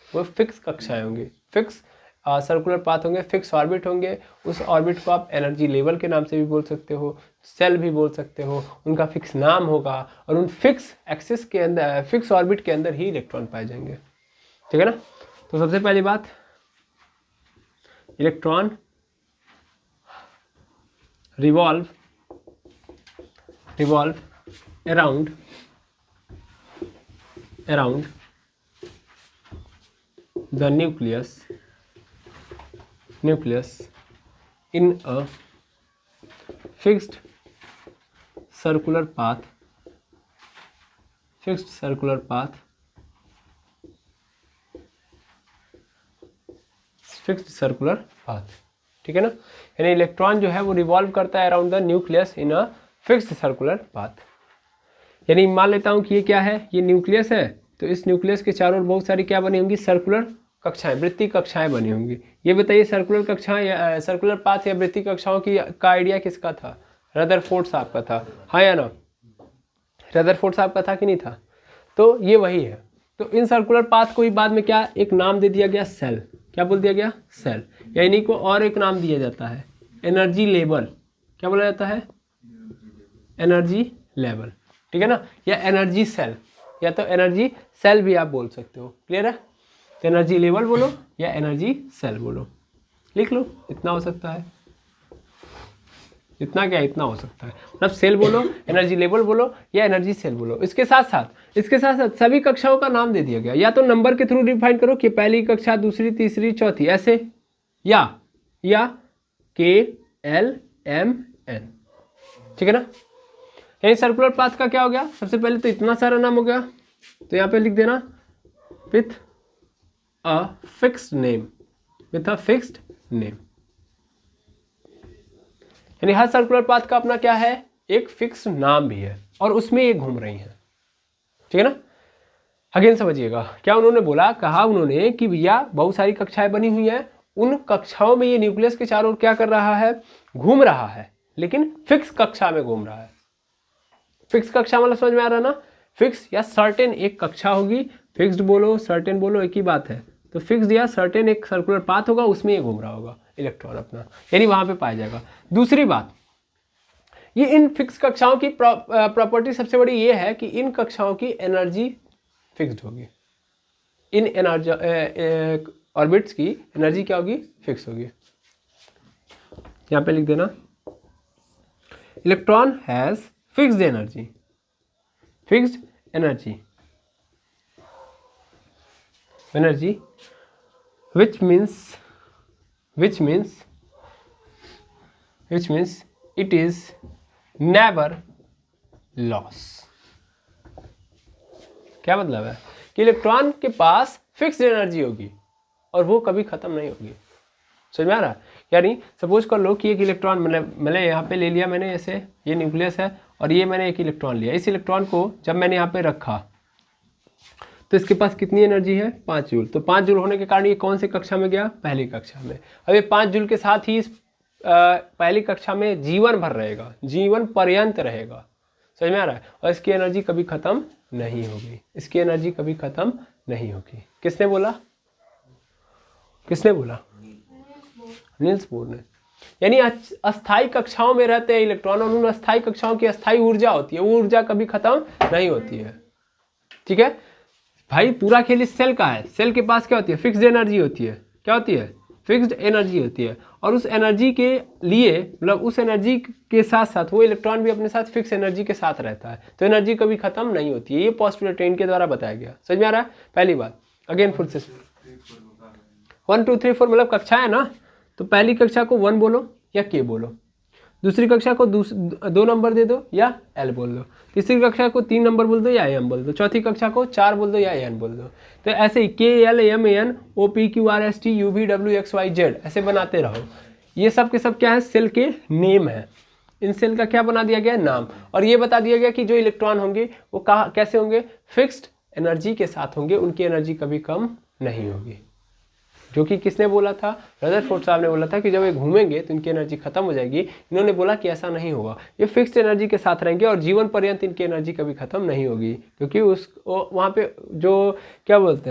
वो फिक्स कक्षाएं होंगी, फिक्स सर्कुलर पाथ होंगे, फिक्स ऑर्बिट होंगे। उस ऑर्बिट को आप एनर्जी लेवल के नाम से भी बोल सकते हो, सेल भी बोल सकते हो, उनका फिक्स नाम होगा, और उन फिक्स एक्सिस के अंदर, फिक्स ऑर्बिट के अंदर ही इलेक्ट्रॉन पाए जाएंगे, ठीक है ना। तो सबसे पहली बात, electron revolve around the nucleus in a fixed circular path, ठीक है ना। यानी इलेक्ट्रॉन जो है वो रिवॉल्व करता है around the nucleus in a fixed circular path. यानी मान लेता हूँ कि ये क्या है, ये न्यूक्लियस है, तो इस न्यूक्लियस के चारों ओर बहुत सारी क्या बनी होंगी, सर्कुलर कक्षाएं, वृत्तीय कक्षाएं बनी होंगी। ये बताइए सर्कुलर कक्षाएं या सर्कुलर पाथ या वृत्तीय कक्षाओं की का आइडिया किसका था? रदरफोर्ड साहब का था, हाँ या ना? रदरफोर्ड साहब का था कि नहीं था? तो ये वही है। तो इन सर्कुलर पाथ को ही बाद में क्या एक नाम दे दिया गया, सेल। क्या बोल दिया गया? सेल। या इन्हीं को और एक नाम दिया जाता है, एनर्जी लेवल। क्या बोला जाता है? एनर्जी लेवल, ठीक है ना, या एनर्जी सेल, या तो एनर्जी सेल भी आप बोल सकते हो। क्लियर है? तो एनर्जी लेवल बोलो या एनर्जी सेल बोलो, लिख लो, इतना हो सकता है। इतना क्या, इतना हो सकता है, मतलब सेल बोलो, एनर्जी लेवल बोलो या एनर्जी सेल बोलो। इसके साथ साथ सभी कक्षाओं का नाम दे दिया गया, या तो नंबर के थ्रू डिफाइन करो कि पहली कक्षा, दूसरी, तीसरी, चौथी, ऐसे, या KLMN, ठीक है ना। यानी सर्कुलर पाथ का क्या हो गया, सबसे पहले तो इतना सारा नाम हो गया, तो यहाँ पे लिख देना विथ अ फिक्स्ड नेम। यानी हर सर्कुलर पाथ का अपना क्या है, एक फिक्स नाम भी है, और उसमें ये घूम रही है, ठीक है ना। अगेन समझिएगा क्या उन्होंने बोला, कहा उन्होंने कि भैया बहुत सारी कक्षाएं बनी हुई हैं, उन कक्षाओं में ये न्यूक्लियस के चारों ओर क्या कर रहा है, घूम रहा है, लेकिन फिक्स कक्षा में घूम रहा है। फिक्स कक्षा मतलब समझ में आ रहा ना, फिक्स या सर्टेन एक कक्षा होगी, फिक्स्ड बोलो सर्टेन बोलो एक ही बात है। तो फिक्स्ड या सर्टेन एक सर्कुलर पाथ होगा, उसमें ये घूम रहा होगा इलेक्ट्रॉन अपना, यानी वहां पे पाया जाएगा। दूसरी बात, ये इन फिक्स कक्षाओं की प्रॉपर्टी सबसे बड़ी ये है कि इन कक्षाओं की एनर्जी फिक्स्ड होगी, इन एनर्जी ऑर्बिट्स की एनर्जी क्या होगी, फिक्स होगी। यहां पे लिख देना electron has fixed energy, which means it is never loss। क्या मतलब है कि इलेक्ट्रॉन के पास फिक्स्ड एनर्जी होगी और वो कभी खत्म नहीं होगी। समझ में आ रहा है? यानी सपोज कर लो कि एक इलेक्ट्रॉन, मैंने यहाँ पे ले लिया, मैंने ऐसे, ये न्यूक्लियस है और ये मैंने एक इलेक्ट्रॉन लिया। इस इलेक्ट्रॉन को जब मैंने यहाँ पे रखा तो इसके पास कितनी एनर्जी है, 5 जूल। तो 5 जूल होने के कारण ये कौन सी कक्षा में गया, पहली कक्षा में। अब ये 5 जूल के साथ ही इस पहली कक्षा में जीवन भर रहेगा, जीवन पर्यंत रहेगा। समझ में आ रहा है? और इसकी एनर्जी कभी खत्म नहीं होगी, इसकी एनर्जी कभी खत्म नहीं होगी। किसने बोला? नील्स बोर ने। यानी अस्थायी कक्षाओं में रहते हैं इलेक्ट्रॉन, और उन अस्थायी कक्षाओं की अस्थायी ऊर्जा होती है, वो ऊर्जा कभी खत्म नहीं होती है, ठीक है भाई। पूरा खेल इस सेल का है, सेल के पास क्या होती है, फिक्स्ड एनर्जी होती है। क्या होती है? फिक्स्ड एनर्जी होती है, और उस एनर्जी के लिए मतलब उस एनर्जी के साथ साथ वो इलेक्ट्रॉन भी अपने साथ फिक्स एनर्जी के साथ रहता है, तो एनर्जी कभी खत्म नहीं होती है। ये पोस्टुलेट इनके द्वारा बताया गया। समझ में आ रहा है? पहली बात अगेन फुल से 1 2 3 4 मतलब कक्षा है ना, तो पहली कक्षा को 1 बोलो या के बोलो, दूसरी कक्षा को 2 नंबर दे दो या एल बोल दो, तीसरी कक्षा को 3 नंबर बोल दो या एम बोल दो, चौथी कक्षा को 4 बोल दो या एन बोल दो। तो ऐसे ही K L M N O P Q R S T U V W X Y Z ऐसे बनाते रहो। ये सब के सब क्या है? सेल के नेम है। इन सेल का क्या बना दिया गया? नाम। और ये बता दिया गया कि जो इलेक्ट्रॉन होंगे वो कहाँ कैसे होंगे? फिक्स्ड एनर्जी के साथ होंगे, उनकी एनर्जी कभी कम नहीं होगी। जो कि किसने बोला था? रदरफोर्ड साहब ने बोला था कि जब ये घूमेंगे तो इनकी एनर्जी खत्म हो जाएगी। इन्होंने बोला कि ऐसा नहीं होगा, ये फिक्स्ड एनर्जी के साथ रहेंगे और जीवन पर्यंत इनकी एनर्जी कभी खत्म नहीं होगी, क्योंकि उस वहाँ पे जो क्या बोलते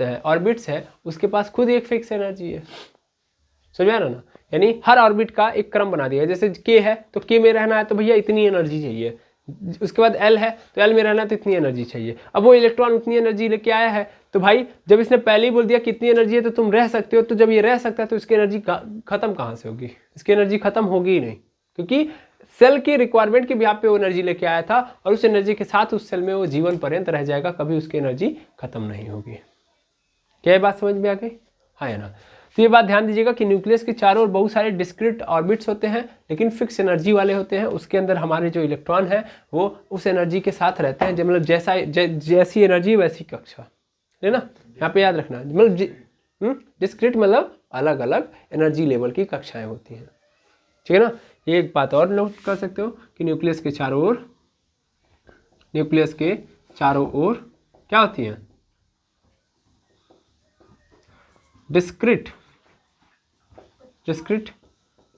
हैं ऑर्बिट्स है, उसके पास खुद एक फिक्स एनर्जी है। समझ आ रहा ना? यानी हर ऑर्बिट का एक क्रम बना दिया है। जैसे के है तो के में रहना है तो भैया इतनी एनर्जी चाहिए, उसके बाद एल है तो एल में रहना है तो इतनी एनर्जी चाहिए। अब वो इलेक्ट्रॉन उतनी एनर्जी लेके आया है, तो भाई जब इसने पहले ही बोल दिया कितनी एनर्जी है तो तुम रह सकते हो, तो जब ये रह सकता है तो इसकी एनर्जी खत्म कहाँ से होगी? इसकी एनर्जी खत्म होगी ही नहीं, क्योंकि सेल की रिक्वायरमेंट के बिहाफ पे वो एनर्जी लेके आया था, और उस एनर्जी के साथ उस सेल में वो जीवन पर्यंत रह जाएगा, कभी उसकी एनर्जी खत्म नहीं होगी। क्या ये बात समझ में आ गई? हाँ है ना? तो ये बात ध्यान दीजिएगा कि न्यूक्लियस के चारों ओर बहुत सारे डिस्क्रीट ऑर्बिट्स होते हैं, लेकिन फिक्स एनर्जी वाले होते हैं। उसके अंदर हमारे जो इलेक्ट्रॉन है वो उस एनर्जी के साथ रहते हैं, मतलब जैसी एनर्जी वैसी कक्षा, है ना? यहाँ पे याद रखना, मतलब डिस्क्रीट मतलब अलग अलग एनर्जी लेवल की कक्षाएं होती हैं। ठीक है ना? ये एक बात और नोट कर सकते हो कि न्यूक्लियस के चारों ओर क्या होती हैं? डिस्क्रीट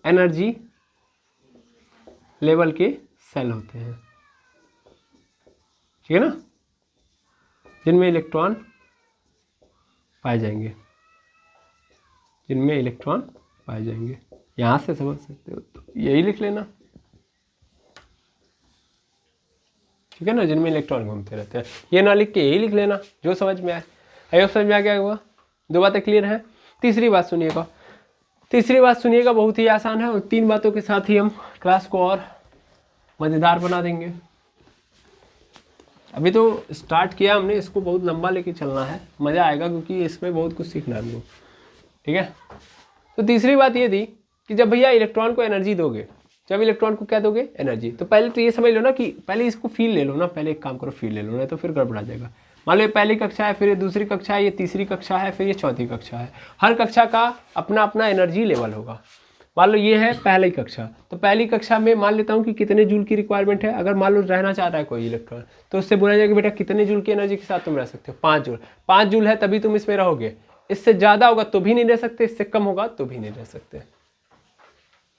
एनर्जी लेवल के सेल होते हैं। ठीक है ना? जिनमें इलेक्ट्रॉन पाए जाएंगे, यहां से समझ सकते हो, तो यही लिख लेना। ठीक है ना? जिनमें इलेक्ट्रॉन घूमते रहते हैं, ये ना लिख के यही लिख लेना जो समझ में आए। आई समझ में आ गया होगा? 2 बातें क्लियर हैं। तीसरी बात सुनिएगा, बहुत ही आसान है, और 3 बातों के साथ ही हम क्लास को और मज़ेदार बना देंगे। अभी तो स्टार्ट किया हमने, इसको बहुत लंबा लेके चलना है, मज़ा आएगा, क्योंकि इसमें बहुत कुछ सीखना है हमको। ठीक है? तो तीसरी बात ये थी कि जब भैया इलेक्ट्रॉन को एनर्जी दोगे, जब इलेक्ट्रॉन को क्या दोगे? एनर्जी। तो पहले तो ये समझ लो ना कि पहले इसको फील ले लो ना, पहले एक काम करो, फील ले लो, नहीं तो फिर गड़बड़ा जाएगा। मान लो ये पहली कक्षा है, फिर ये दूसरी कक्षा है, ये तीसरी कक्षा है, फिर ये चौथी कक्षा है। हर कक्षा का अपना अपना एनर्जी लेवल होगा। मान लो ये है पहली कक्षा, तो पहली कक्षा में मान लेता हूँ कि कितने जूल की रिक्वायरमेंट है। अगर मान लो रहना चाह रहा है कोई इलेक्ट्रॉन, तो उससे बोला जाएगा बेटा कितने जूल की एनर्जी के साथ तुम रह सकते हो? 5 जूल। 5 जूल है तभी तुम इसमें रहोगे, इससे ज़्यादा होगा तो भी नहीं रह सकते, इससे कम होगा तो भी नहीं रह सकते।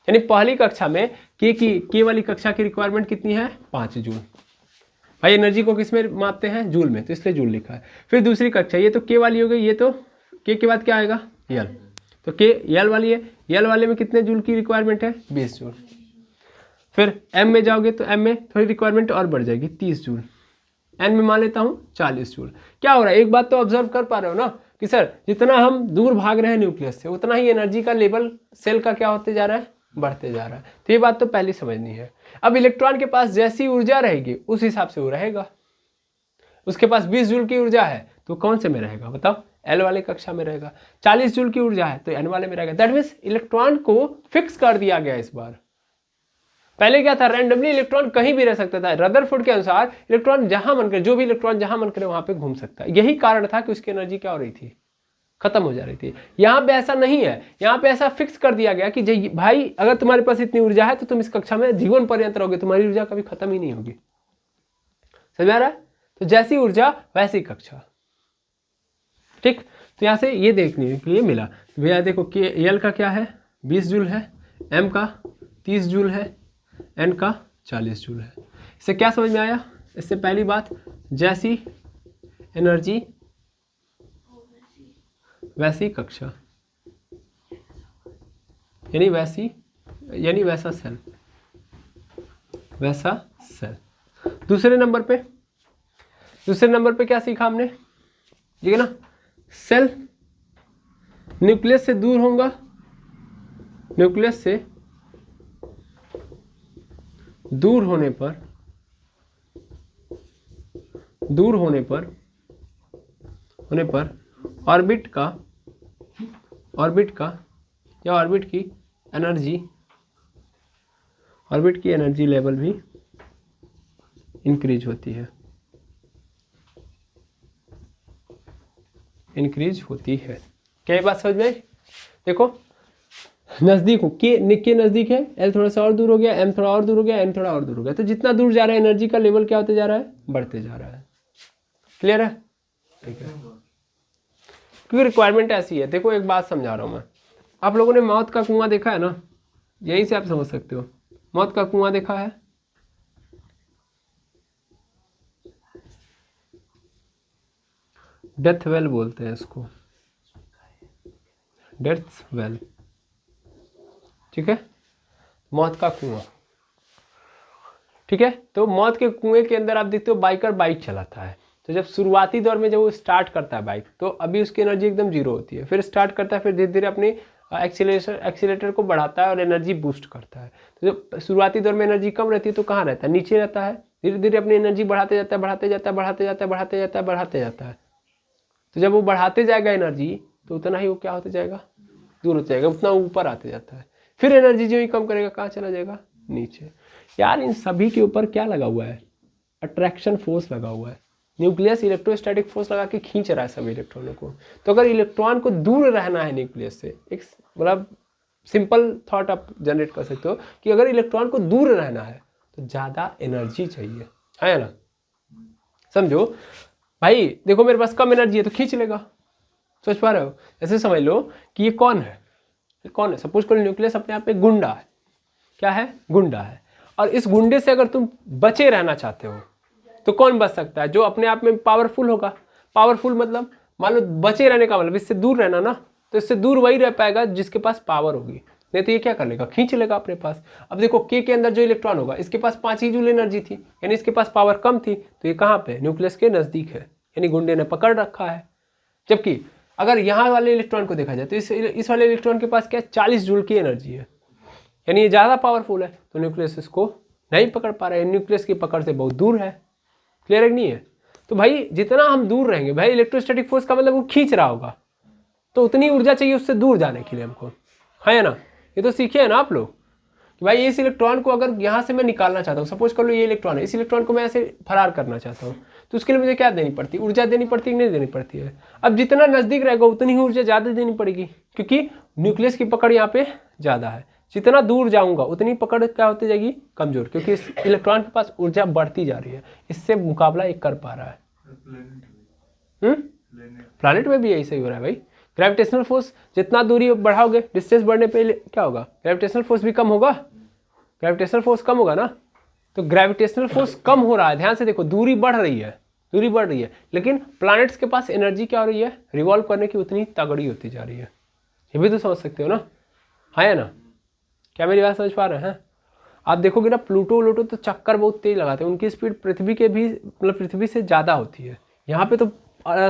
यानी पहली कक्षा में के वाली कक्षा की रिक्वायरमेंट कितनी है? 5 जूल। भाई एनर्जी को किस में मापते हैं? जूल में, तो इसलिए जूल लिखा है। फिर दूसरी कक्षा, ये तो के वाली हो गई, ये तो के बाद क्या आएगा? यल। तो के यल वाली है, यल वाले में कितने जूल की रिक्वायरमेंट है? 20 जूल। फिर एम में जाओगे तो एम में थोड़ी रिक्वायरमेंट और बढ़ जाएगी, 30 जूल। एन में मान लेता हूँ 40 जूल। क्या हो रहा है? एक बात तो ऑब्जर्व कर पा रहे हो ना कि सर जितना हम दूर भाग रहे हैं न्यूक्लियस से, उतना ही एनर्जी का लेवल सेल का क्या होते जा रहा है? बढ़ते जा रहा है। तो ये बात तो पहले समझनी है। अब इलेक्ट्रॉन के पास जैसी ऊर्जा रहेगी उस हिसाब से वो रहेगा। उसके पास 20 जूल की ऊर्जा है तो कौन से में रहेगा बताओ? एल वाले कक्षा में रहेगा। 40 जूल की ऊर्जा है तो एन वाले में रहेगा। दैट मीन्स इलेक्ट्रॉन को फिक्स कर दिया गया इस बार। पहले क्या था? रैंडमली इलेक्ट्रॉन कहीं भी रह सकता था। रदरफोर्ड के अनुसार इलेक्ट्रॉन जहां मन करे, जो भी इलेक्ट्रॉन जहां मन करे वहां पे घूम सकता है। यही कारण था कि उसकी एनर्जी क्या हो रही थी? खत्म हो जा रही थी। यहाँ पे ऐसा नहीं है, यहाँ पे ऐसा फिक्स कर दिया गया कि भाई अगर तुम्हारे पास इतनी ऊर्जा है तो तुम इस कक्षा में जीवन पर्यंत रहोगे, तुम्हारी ऊर्जा कभी खत्म ही नहीं होगी। समझ आ रहा है? तो जैसी ऊर्जा वैसी कक्षा। ठीक, तो यहाँ से ये देखने के लिए मिला भैया देखो कि एल का क्या है? 20 जूल है, एम का 30 जूल है, एन का 40 जूल है। इससे क्या समझ में आया? इससे पहली बात, जैसी एनर्जी वैसी कक्षा, यानी वैसा सेल, वैसा सेल। दूसरे नंबर पे क्या सीखा हमने? ठीक है ना? सेल न्यूक्लियस से दूर होगा, न्यूक्लियस से दूर होने पर, दूर होने पर ऑर्बिट का या ऑर्बिट की एनर्जी लेवल भी इंक्रीज होती है, क्या ये बात समझ में आई? देखो नजदीक हो, के नजदीक है, एल थोड़ा सा और दूर हो गया, एम थोड़ा और दूर हो गया, एन थोड़ा और दूर हो गया, तो जितना दूर जा रहा है एनर्जी का लेवल क्या होते जा रहा है, बढ़ते जा रहा है। क्लियर है? ठीक है, क्योंकि रिक्वायरमेंट ऐसी है। देखो एक बात समझा रहा हूं मैं, आप लोगों ने मौत का कुआं देखा है ना, यहीं से आप समझ सकते हो। मौत का कुआं देखा है, डेथ वेल बोलते हैं इसको, डेथ वेल, ठीक है, मौत का कुआं, ठीक है। तो मौत के कुएं के अंदर आप देखते हो बाइकर बाइक चलाता है, तो जब शुरुआती दौर में जब वो स्टार्ट करता है बाइक, तो अभी उसकी एनर्जी एकदम जीरो होती है, फिर स्टार्ट करता है, फिर धीरे धीरे अपनी एक्सीलेटर को बढ़ाता है और एनर्जी बूस्ट करता है। तो जब शुरुआती दौर में एनर्जी कम रहती है तो कहाँ रहता है, नीचे रहता है, धीरे धीरे अपनी एनर्जी बढ़ाते जाता है। तो जब वो बढ़ाते जाएगा एनर्जी, तो उतना ही वो क्या होते जाएगा, दूर होता जाएगा, उतना ऊपर आते जाता है। फिर एनर्जी जो ही कम करेगा कहाँ चला जाएगा, नीचे। यार इन सभी के ऊपर क्या लगा हुआ है, अट्रैक्शन फोर्स लगा हुआ है। न्यूक्लियस इलेक्ट्रोस्टैटिक फोर्स लगा के खींच रहा है सभी इलेक्ट्रॉनों को। तो अगर इलेक्ट्रॉन को दूर रहना है न्यूक्लियस से, एक मतलब सिंपल थॉट आप जनरेट कर सकते हो कि अगर इलेक्ट्रॉन को दूर रहना है तो ज़्यादा एनर्जी चाहिए, है ना। समझो भाई, देखो मेरे पास कम एनर्जी है तो खींच लेगा, सोच पा रहे हो। ऐसे समझ लो कि ये कौन है, सपोज करो न्यूक्लियस अपने आप में गुंडा है, क्या है, गुंडा है। और इस गुंडे से अगर तुम बचे रहना चाहते हो तो कौन बच सकता है, जो अपने आप में पावरफुल होगा। पावरफुल मतलब मान लो बचे रहने का मतलब इससे दूर रहना ना, तो इससे दूर वही रह पाएगा जिसके पास पावर होगी, नहीं तो ये क्या कर लेगा, खींच लेगा अपने पास। अब देखो के अंदर जो इलेक्ट्रॉन होगा, इसके पास 5 ही जूल एनर्जी थी, यानी इसके पास पावर कम थी, तो ये कहाँ पे, न्यूक्लियस के नजदीक है, यानी गुंडे ने पकड़ रखा है। जबकि अगर यहाँ वाले इलेक्ट्रॉन को देखा जाए तो इस वाले इलेक्ट्रॉन के पास क्या है, 40 जूल की एनर्जी है, यानी ये ज़्यादा पावरफुल है, तो न्यूक्लियस इसको नहीं पकड़ पा रहे हैं, न्यूक्लियस की पकड़ से बहुत दूर है। क्लियर है कि नहीं है? तो भाई जितना हम दूर रहेंगे, भाई इलेक्ट्रोस्टैटिक फोर्स का मतलब वो खींच रहा होगा, तो उतनी ऊर्जा चाहिए उससे दूर जाने के लिए हमको, है ना। ये तो सीखे हैं ना आप लोग कि भाई इस इलेक्ट्रॉन को अगर यहाँ से मैं निकालना चाहता हूँ, सपोज कर लो ये इलेक्ट्रॉन है, इस इलेक्ट्रॉन को मैं ऐसे फरार करना चाहता हूँ, तो उसके लिए मुझे क्या देनी पड़ती है, ऊर्जा देनी पड़ती है कि नहीं देनी पड़ती है। अब जितना नज़दीक रहेगा उतनी ही ऊर्जा ज़्यादा देनी पड़ेगी, क्योंकि न्यूक्लियस की पकड़ यहाँ पे ज़्यादा है। जितना दूर जाऊंगा उतनी पकड़ क्या होती जाएगी, कमजोर, क्योंकि इस इलेक्ट्रॉन के पास ऊर्जा बढ़ती जा रही है, इससे मुकाबला एक कर पा रहा है। प्लैनेट में भी यही सही हो रहा है भाई। ग्रेविटेशनल फोर्स जितना दूरी बढ़ाओगे, डिस्टेंस बढ़ने पे क्या होगा, ग्रेविटेशनल फोर्स भी कम होगा, ग्रेविटेशनल फोर्स कम होगा ना। तो ग्रेविटेशनल फोर्स कम हो रहा है, ध्यान से देखो, दूरी बढ़ रही है, लेकिन प्लैनेट्स के पास एनर्जी क्या हो रही है, रिवॉल्व करने की उतनी तगड़ी होती जा रही है। ये भी तो समझ सकते हो ना, है ना। क्या मेरी बात समझ पा रहे हैं? आप देखोगे ना प्लूटो तो चक्कर बहुत तेज लगाते हैं, उनकी स्पीड पृथ्वी के भी मतलब पृथ्वी से ज़्यादा होती है। यहाँ पे तो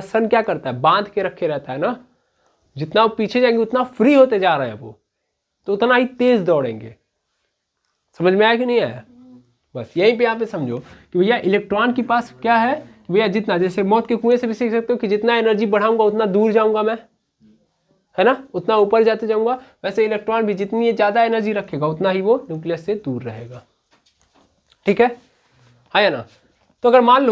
सन क्या करता है, बांध के रखे रहता है ना, जितना वो पीछे जाएंगे उतना फ्री होते जा रहे हैं वो, तो उतना ही तेज दौड़ेंगे। समझ में आया कि नहीं आया? बस यहीं पे यहाँ पे समझो कि भैया इलेक्ट्रॉन के पास क्या है, भैया जितना, जैसे मौत के कुएं से भी सीख सकते हो कि जितना एनर्जी बढ़ाऊंगा उतना दूर जाऊंगा मैं, है ना, उतना ऊपर जाते जाऊंगा। वैसे इलेक्ट्रॉन भी जितनी ज़्यादा एनर्जी रखेगा उतना ही वो न्यूक्लियस से दूर रहेगा। ठीक है ना। तो अगर मान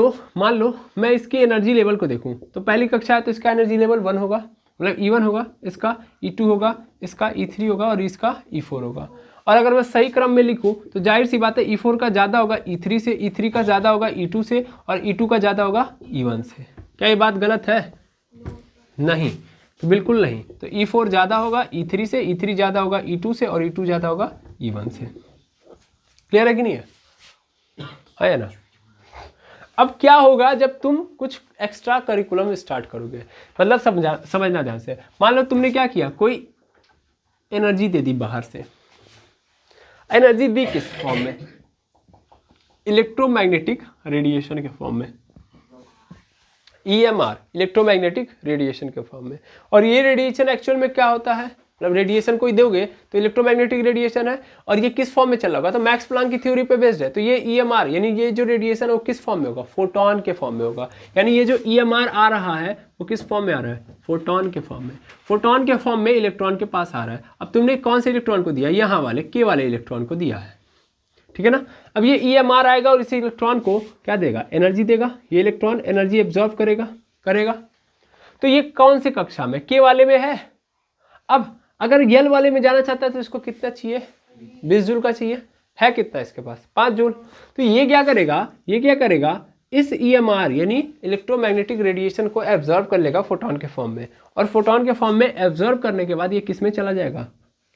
लो मैं इसकी एनर्जी लेवल को देखूं, तो पहली कक्षा है तो इसका एनर्जी लेवल 1 होगा, मतलब E1 होगा, इसका E2 होगा, इसका E3 होगा और इसका E4 होगा। और अगर मैं सही क्रम में लिखूं तो जाहिर सी बात है E4 का ज़्यादा होगा E3 से, E3 का ज़्यादा होगा E2 से, और E2 का ज़्यादा होगा E1 से। क्या ये बात गलत है? नहीं, तो बिल्कुल नहीं। तो E4 ज़्यादा होगा E3 से, E3 ज़्यादा होगा E2 से, और E2 ज़्यादा होगा E1 से। क्लियर है कि नहीं है ना। अब क्या होगा जब तुम कुछ एक्स्ट्रा करिकुलम स्टार्ट करोगे, मतलब समझना ध्यान से। मान लो तुमने क्या किया, कोई एनर्जी दे दी बाहर से, एनर्जी दी किस फॉर्म में, इलेक्ट्रोमैग्नेटिक रेडिएशन के फॉर्म में। EMR, इलेक्ट्रोमैग्नेटिक रेडिएशन के फॉर्म में। और ये रेडिएशन एक्चुअल में क्या होता है, मतलब रेडिएशन कोई दोगे तो इलेक्ट्रोमैग्नेटिक रेडिएशन है, और ये किस फॉर्म में चल रहा होगा, तो मैक्स प्लैंक की थ्योरी पे बेस्ड है। तो ये EMR यानी ये जो रेडिएशन है वो किस फॉर्म में होगा, फोटोन के फॉर्म में होगा। यानी ये जो EMR आ रहा है वो किस फॉर्म में आ रहा है, फोटोन के फॉर्म में। फोटोन के फॉर्म में इलेक्ट्रॉन के पास आ रहा है। अब तुमने कौन से इलेक्ट्रॉन को दिया, यहाँ वाले K वाले इलेक्ट्रॉन को दिया है, ठीक है ना। अब ये EMR आएगा और इस इलेक्ट्रॉन को क्या देगा, एनर्जी देगा। ये इलेक्ट्रॉन एनर्जी एब्जॉर्ब करेगा। तो ये कौन से कक्षा में, K वाले में है। अब अगर L वाले में जाना चाहता है तो इसको कितना चाहिए, 20 जूल का चाहिए, है कितना इसके पास, 5 जूल। तो ये क्या करेगा, इस EMR यानी इलेक्ट्रोमैग्नेटिक रेडिएशन को एब्जॉर्ब कर लेगा फोटोन के फॉर्म में, और फोटोन के फॉर्म में एब्जॉर्ब करने के बाद ये किस में चला जाएगा,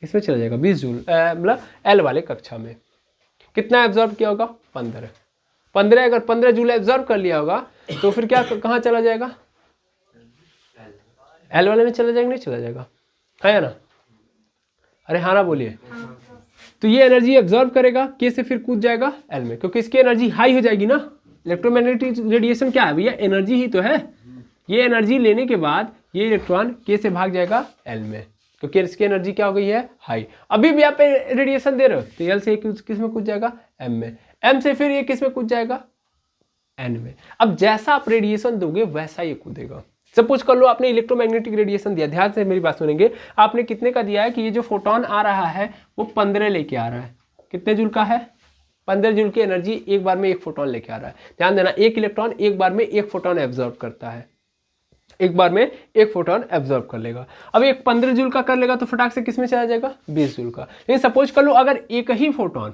20 जूल, मतलब L वाले कक्षा में। कितना एब्जॉर्ब किया होगा, 15। अगर 15 जूल एब्जॉर्ब कर लिया होगा तो फिर क्या कहाँ चला जाएगा, L वाले में चला जाएगा, नहीं चला जाएगा, है ना। अरे हाँ ना बोलिए। तो ये एनर्जी एब्जॉर्ब करेगा, K से फिर कूद जाएगा L में, क्योंकि इसकी एनर्जी हाई हो जाएगी ना। इलेक्ट्रोमैग्नेटिक रेडिएशन क्या है भैया, एनर्जी ही तो है। ये एनर्जी लेने के बाद ये इलेक्ट्रॉन K से भाग जाएगा L में, क्योंकि इसकी एनर्जी क्या हो गई है, हाई। अभी भी आप रेडिएशन दे रहे हो तो L से किस में कूद जाएगा, M में। M से फिर ये किस में कूद जाएगा, N में। अब जैसा आप रेडिएशन दोगे वैसा ये कूदेगा। सपोज कर लो आपने इलेक्ट्रोमैग्नेटिक रेडिएशन दिया, ध्यान से मेरी बात सुनेंगे। आपने कितने का दिया है कि ये जो फोटोन आ रहा है वो 15 लेके आ रहा है, कितने जूल का है, 15 जूल की एनर्जी एक बार में एक फोटोन लेके आ रहा है। ध्यान देना, एक इलेक्ट्रॉन एक बार में एक फोटोन एब्जॉर्ब करता है, एक बार में एक फोटोन एब्जॉर्ब कर लेगा। अब एक 15 जूल का कर लेगा तो फटाक से किस में चला जाएगा, 20 जूल का। लेकिन सपोज कर लो अगर एक ही फोटोन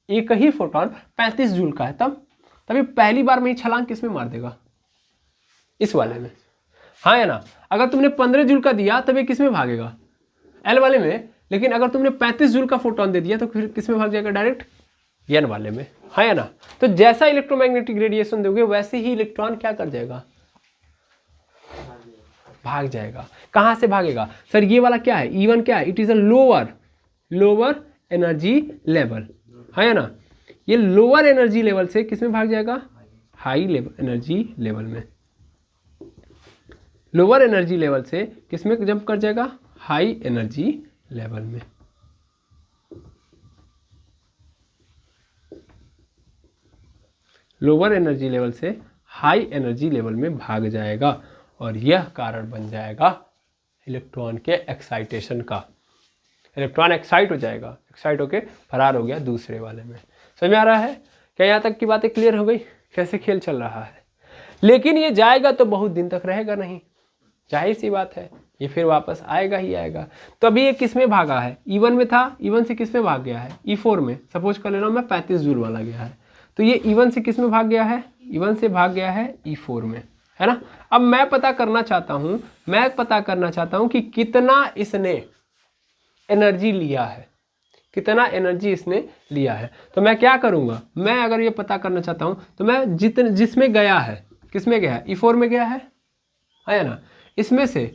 35 जूल का है, तब ये पहली बार में ही छलांग किस में मार देगा, इस वाले में, हाँ या ना। अगर तुमने 15 जूल का दिया तब ये किस में भागेगा, L वाले में। लेकिन अगर तुमने 35 जूल का फोटोन दे दिया तो फिर किस में भाग जाएगा, डायरेक्ट N वाले में, हाँ या ना। तो जैसा इलेक्ट्रोमैग्नेटिक रेडिएशन दोगे वैसे ही इलेक्ट्रॉन क्या कर जाएगा, भाग जाएगा। कहाँ से भागेगा सर, ये वाला क्या है, E1 क्या है, it is a lower energy level, है ना। ये लोअर एनर्जी लेवल से किस में भाग जाएगा, हाई एनर्जी लेवल में। लोअर एनर्जी लेवल से किस में जंप कर जाएगा, हाई एनर्जी लेवल में। लोअर एनर्जी लेवल से हाई एनर्जी लेवल में भाग जाएगा, और यह कारण बन जाएगा इलेक्ट्रॉन के एक्साइटेशन का। इलेक्ट्रॉन एक्साइट हो जाएगा, एक्साइट होके फरार हो गया दूसरे वाले में। समझ में आ रहा है क्या, यहाँ तक की बातें क्लियर हो गई, कैसे खेल चल रहा है। लेकिन ये जाएगा तो बहुत दिन तक रहेगा नहीं, जाहिर सी बात है, ये फिर वापस आएगा ही आएगा। तो अभी ये किस में भागा है, E1 में था, E1 से किस में भाग गया है, E4 में। सपोज कर ले रहा हूँ मैं 35 जूल वाला गया है, तो ये E1 से किस में भाग गया है, E1 से भाग गया है E4 में, है ना। अब मैं पता करना चाहता हूँ कि कितना इसने एनर्जी लिया है, कितना एनर्जी इसने लिया है। तो मैं क्या करूँगा, मैं अगर ये पता करना चाहता हूँ तो मैं जिसमें गया है, किस में गया है, E4 में गया है ना। इसमें से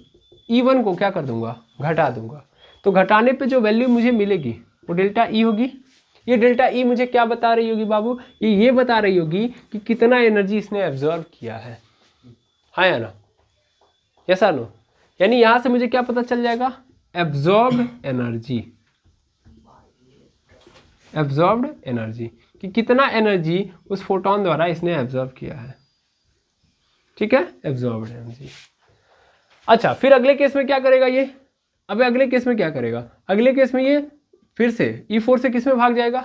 E1 को क्या कर दूंगा, घटा दूंगा। तो घटाने पे जो वैल्यू मुझे मिलेगी वो डेल्टा E होगी। ये डेल्टा E मुझे क्या बता रही होगी बाबू, ये बता रही होगी कि कितना एनर्जी इसने एब्जॉर्ब किया है, हाँ या ना, यस और नो। यानी यहाँ से मुझे क्या पता चल जाएगा, एब्जॉर्ब्ड एनर्जी, कि कितना एनर्जी उस फोटोन द्वारा इसने एब्जॉर्ब किया है, ठीक है, एब्जॉर्ब्ड एनर्जी। अच्छा, फिर अगले केस में क्या करेगा ये, अब अगले केस में क्या करेगा, अगले केस में ये फिर से E4 से किस में भाग जाएगा,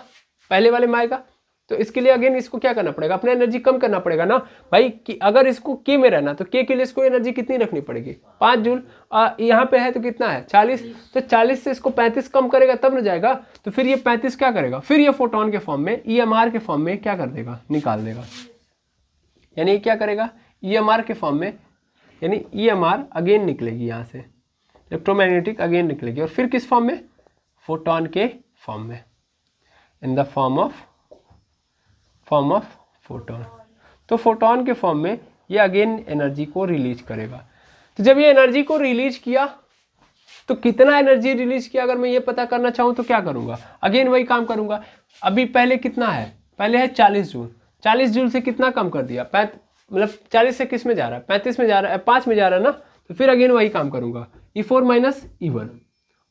पहले वाले में आएगा। तो इसके लिए अगेन इसको क्या करना पड़ेगा, अपना एनर्जी कम करना पड़ेगा ना भाई। कि अगर इसको K में रहना तो K के लिए इसको एनर्जी कितनी रखनी पड़ेगी, 5 जूल। यहाँ पे है तो कितना है, 40। तो 40 से इसको 35 कम करेगा तब न जाएगा। तो फिर ये 35 क्या करेगा, फिर ये फोटोन के फॉर्म में, EMR के फॉर्म में क्या कर देगा, निकाल देगा। यानी क्या करेगा, EMR के फॉर्म में, यानी EMR अगेन निकलेगी यहाँ से, इलेक्ट्रोमैग्नेटिक अगेन निकलेगी, और फिर किस फॉर्म में, फोटोन के फॉर्म में, in the form of photon. तो फोटोन के फॉर्म में ये अगेन एनर्जी को रिलीज करेगा। तो जब ये एनर्जी को रिलीज किया तो कितना एनर्जी रिलीज किया, अगर मैं ये पता करना चाहूँ तो क्या करूँगा, अगेन वही काम करूँगा। अभी पहले कितना है, पहले है 40 जूल, 40 जूल से कितना कम कर दिया, मतलब 40 से किस में जा रहा है, 35 में जा रहा है, 5 में जा रहा है ना, तो फिर अगेन वही काम करूँगा, E4 माइनस E1,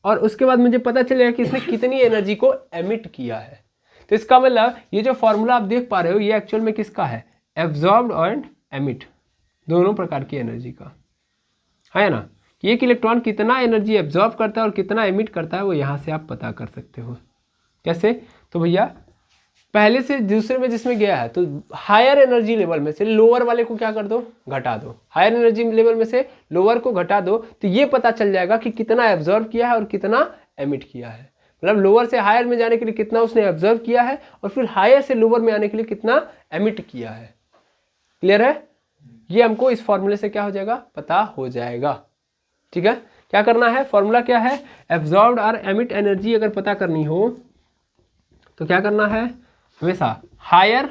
और उसके बाद मुझे पता चलेगा कि इसने कितनी एनर्जी को एमिट किया है। तो इसका मतलब ये जो फॉर्मूला आप देख पा रहे हो ये एक्चुअल में किसका है, एब्जॉर्ब्ड एंड एमिट, दोनों प्रकार की एनर्जी का है ना। कि एक इलेक्ट्रॉन कितना एनर्जी एब्जॉर्ब करता है और कितना एमिट करता है वो यहाँ से आप पता कर सकते हो। कैसे, तो भैया पहले से दूसरे में जिसमें गया है तो हायर एनर्जी लेवल में से लोअर वाले को क्या कर दो, घटा दो, हायर एनर्जी लेवल में से लोअर को घटा दो, तो ये पता चल जाएगा कि कितना एब्जॉर्ब किया है और कितना एमिट किया है। मतलब लोअर से हायर में जाने के लिए कितना उसने एब्जॉर्व किया है और फिर हायर से लोअर में आने के लिए कितना एमिट किया है। क्लियर है, ये हमको इस फॉर्मूले से क्या हो जाएगा, पता हो जाएगा। ठीक है, क्या करना है, फॉर्मूला क्या है, एब्जॉर्ब्ड और एमिट एनर्जी अगर पता करनी हो तो क्या करना है, हमेशा हायर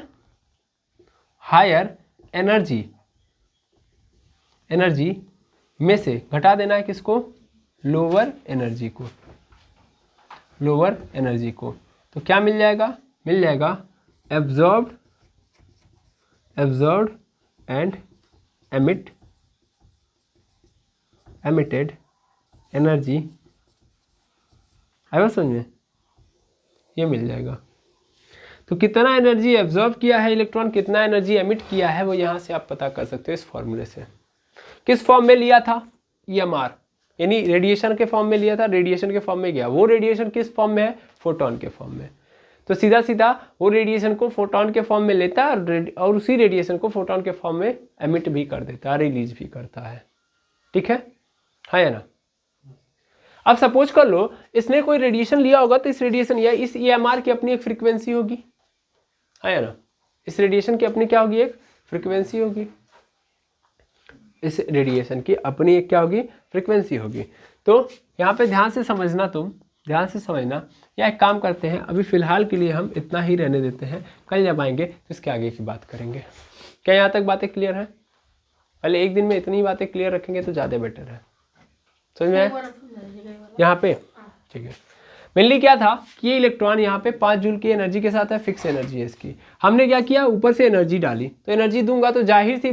एनर्जी में से घटा देना है किसको, लोअर एनर्जी को। तो क्या मिल जाएगा, एब्जॉर्ब्ड एंड एमिटेड एनर्जी, आया समझ में, ये मिल जाएगा। तो कितना एनर्जी एब्जॉर्ब किया है इलेक्ट्रॉन, कितना एनर्जी एमिट किया है, वो यहाँ से आप पता कर सकते हो इस फॉर्मूले से। किस फॉर्म में लिया था, EMR यानी रेडिएशन के फॉर्म में लिया था, रेडिएशन के फॉर्म में गया, वो रेडिएशन किस फॉर्म में है, फोटोन के फॉर्म में। तो सीधा सीधा वो रेडिएशन को फोटोन के फॉर्म में लेता है और उसी रेडिएशन को फोटोन के फॉर्म में एमिट भी कर देता है, रिलीज भी करता है। ठीक है ना। अब सपोज कर लो इसने कोई रेडिएशन लिया होगा, तो इस रेडिएशन या इस EMR की अपनी एक फ्रीक्वेंसी होगी, है ना, इस रेडिएशन की अपनी क्या होगी, एक फ्रीक्वेंसी होगी, इस रेडिएशन की अपनी एक क्या होगी, फ्रीक्वेंसी होगी। तो यहाँ पे ध्यान से समझना, तुम ध्यान से समझना, या एक काम करते हैं अभी फ़िलहाल के लिए हम इतना ही रहने देते हैं, कल जब आएंगे तो इसके आगे की बात करेंगे। क्या यहाँ तक बातें क्लियर हैं, पहले एक दिन में इतनी बातें क्लियर रखेंगे तो ज़्यादा बेटर है, समझ में आया यहाँ पे। ठीक है, मेनली क्या था कि ये इलेक्ट्रॉन यहाँ पे 5 जूल की एनर्जी के साथ है, फिक्स एनर्जी है इसकी। हमने क्या किया, ऊपर से एनर्जी डाली, तो एनर्जी दूंगा तो जाहिर सी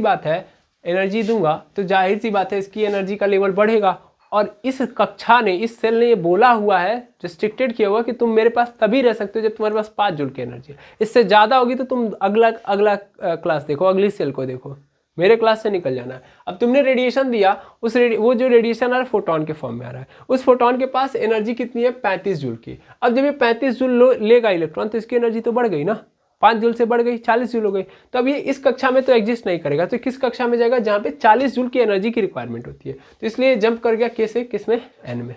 बात है, इसकी एनर्जी का लेवल बढ़ेगा। और इस कक्षा ने, इस सेल ने ये बोला हुआ है, रिस्ट्रिक्टेड किया हुआ कि तुम मेरे पास तभी रह सकते हो जब तुम्हारे पास 5 जूल की एनर्जी है। इससे ज़्यादा होगी तो तुम अगला क्लास देखो, अगली सेल को देखो, मेरे क्लास से निकल जाना है। अब तुमने रेडिएशन दिया, वो जो रेडिएशन आ रहा है फोटोन के फॉर्म में आ रहा है, उस फोटोन के पास एनर्जी कितनी है, 35 जूल की। अब जब ये 35 जूल लेगा इलेक्ट्रॉन, तो इसकी एनर्जी तो बढ़ गई ना, 5 जूल से बढ़ गई, 40 जूल हो गई। तो अब ये इस कक्षा में तो एग्जिस्ट नहीं करेगा, तो किस कक्षा में जाएगा, जहाँ पे 40 जूल की एनर्जी की रिक्वायरमेंट होती है। तो इसलिए जंप कर गया किस में, N में।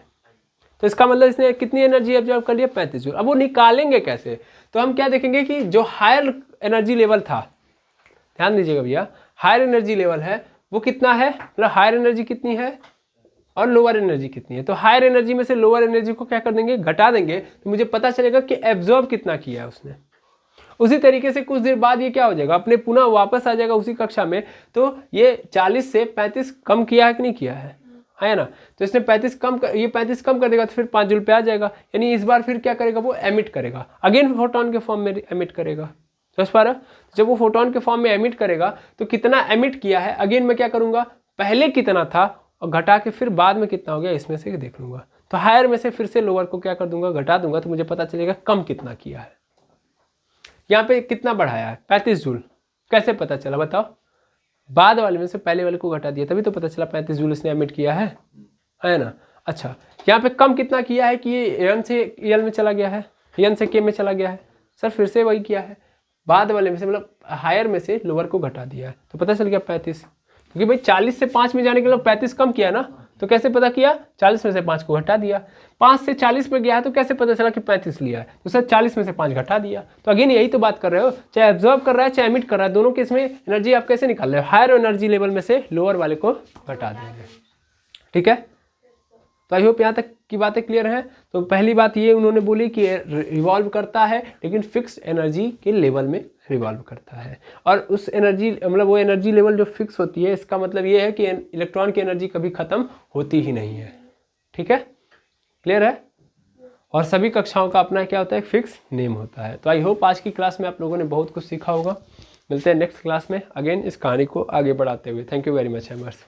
तो इसका मतलब इसने कितनी एनर्जी एब्जॉर्ब कर लिया, 35 जूल। अब वो निकालेंगे कैसे, तो हम क्या देखेंगे कि जो हायर एनर्जी लेवल था, ध्यान दीजिएगा भैया, हायर एनर्जी लेवल है वो कितना है, मतलब हायर एनर्जी कितनी है और लोअर एनर्जी कितनी है। तो हायर एनर्जी में से लोअर एनर्जी को क्या कर देंगे, घटा देंगे, तो मुझे पता चलेगा कि एब्जॉर्ब कितना किया है उसने। उसी तरीके से कुछ देर बाद ये क्या हो जाएगा, अपने पुनः वापस आ जाएगा उसी कक्षा में। तो ये 40 से 35 कम किया है कि नहीं किया है ना। तो इसने 35 कम कर देगा, तो फिर 5 जूल पे आ जाएगा। यानी इस बार फिर क्या करेगा, वो एमिट करेगा, अगेन फोटोन के फॉर्म में एमिट करेगा। समझ पा रहा, जब वो फोटोन के फॉर्म में एमिट करेगा तो कितना एमिट किया है, अगेन मैं क्या करूंगा, पहले कितना था और घटा के फिर बाद में कितना हो गया इसमें से देख लूंगा। तो हायर में से फिर से लोअर को क्या कर दूंगा, घटा दूंगा, तो मुझे पता चलेगा कम कितना किया है। यहाँ पे कितना बढ़ाया है, 35 जूल। कैसे पता चला बताओ, बाद वाले में से पहले वाले को घटा दिया, तभी तो पता चला 35 जूल इसने एमिट किया है ना। अच्छा, यहाँ पे कम कितना किया है कि ये N से L में चला गया है, N से K में चला गया है। सर फिर से वही किया है, बाद वाले में से मतलब हायर में से लोअर को घटा दिया है, तो पता चल गया 35। क्योंकि भाई 40 से 5 में जाने के लिए 35 कम किया ना, तो कैसे पता किया, 40 में से 5 को घटा दिया। 5 से 40 में गया है तो कैसे पता चला कि 35 लिया है, तो सर 40 में से 5 घटा दिया। तो अगेन यही तो बात कर रहे हो, चाहे एब्जॉर्ब कर रहा है चाहे एमिट कर रहा है, दोनों के इसमें एनर्जी आप कैसे निकाल रहे हो, हायर एनर्जी लेवल में से लोअर वाले को घटा देंगे। ठीक है, तो आई होप यहाँ तक की बातें क्लियर हैं। तो पहली बात ये उन्होंने बोली कि रिवॉल्व करता है लेकिन फिक्स एनर्जी के लेवल में रिवॉल्व करता है, और उस एनर्जी मतलब वो एनर्जी लेवल जो फिक्स होती है, इसका मतलब ये है कि इलेक्ट्रॉन की एनर्जी कभी ख़त्म होती ही नहीं है। ठीक है, क्लियर है। और सभी कक्षाओं का अपना क्या होता है, फिक्स नेम होता है। तो आई होप आज की क्लास में आप लोगों ने बहुत कुछ सीखा होगा। मिलते हैं नेक्स्ट क्लास में अगेन इस कहानी को आगे बढ़ाते हुए। Thank you very much hammers.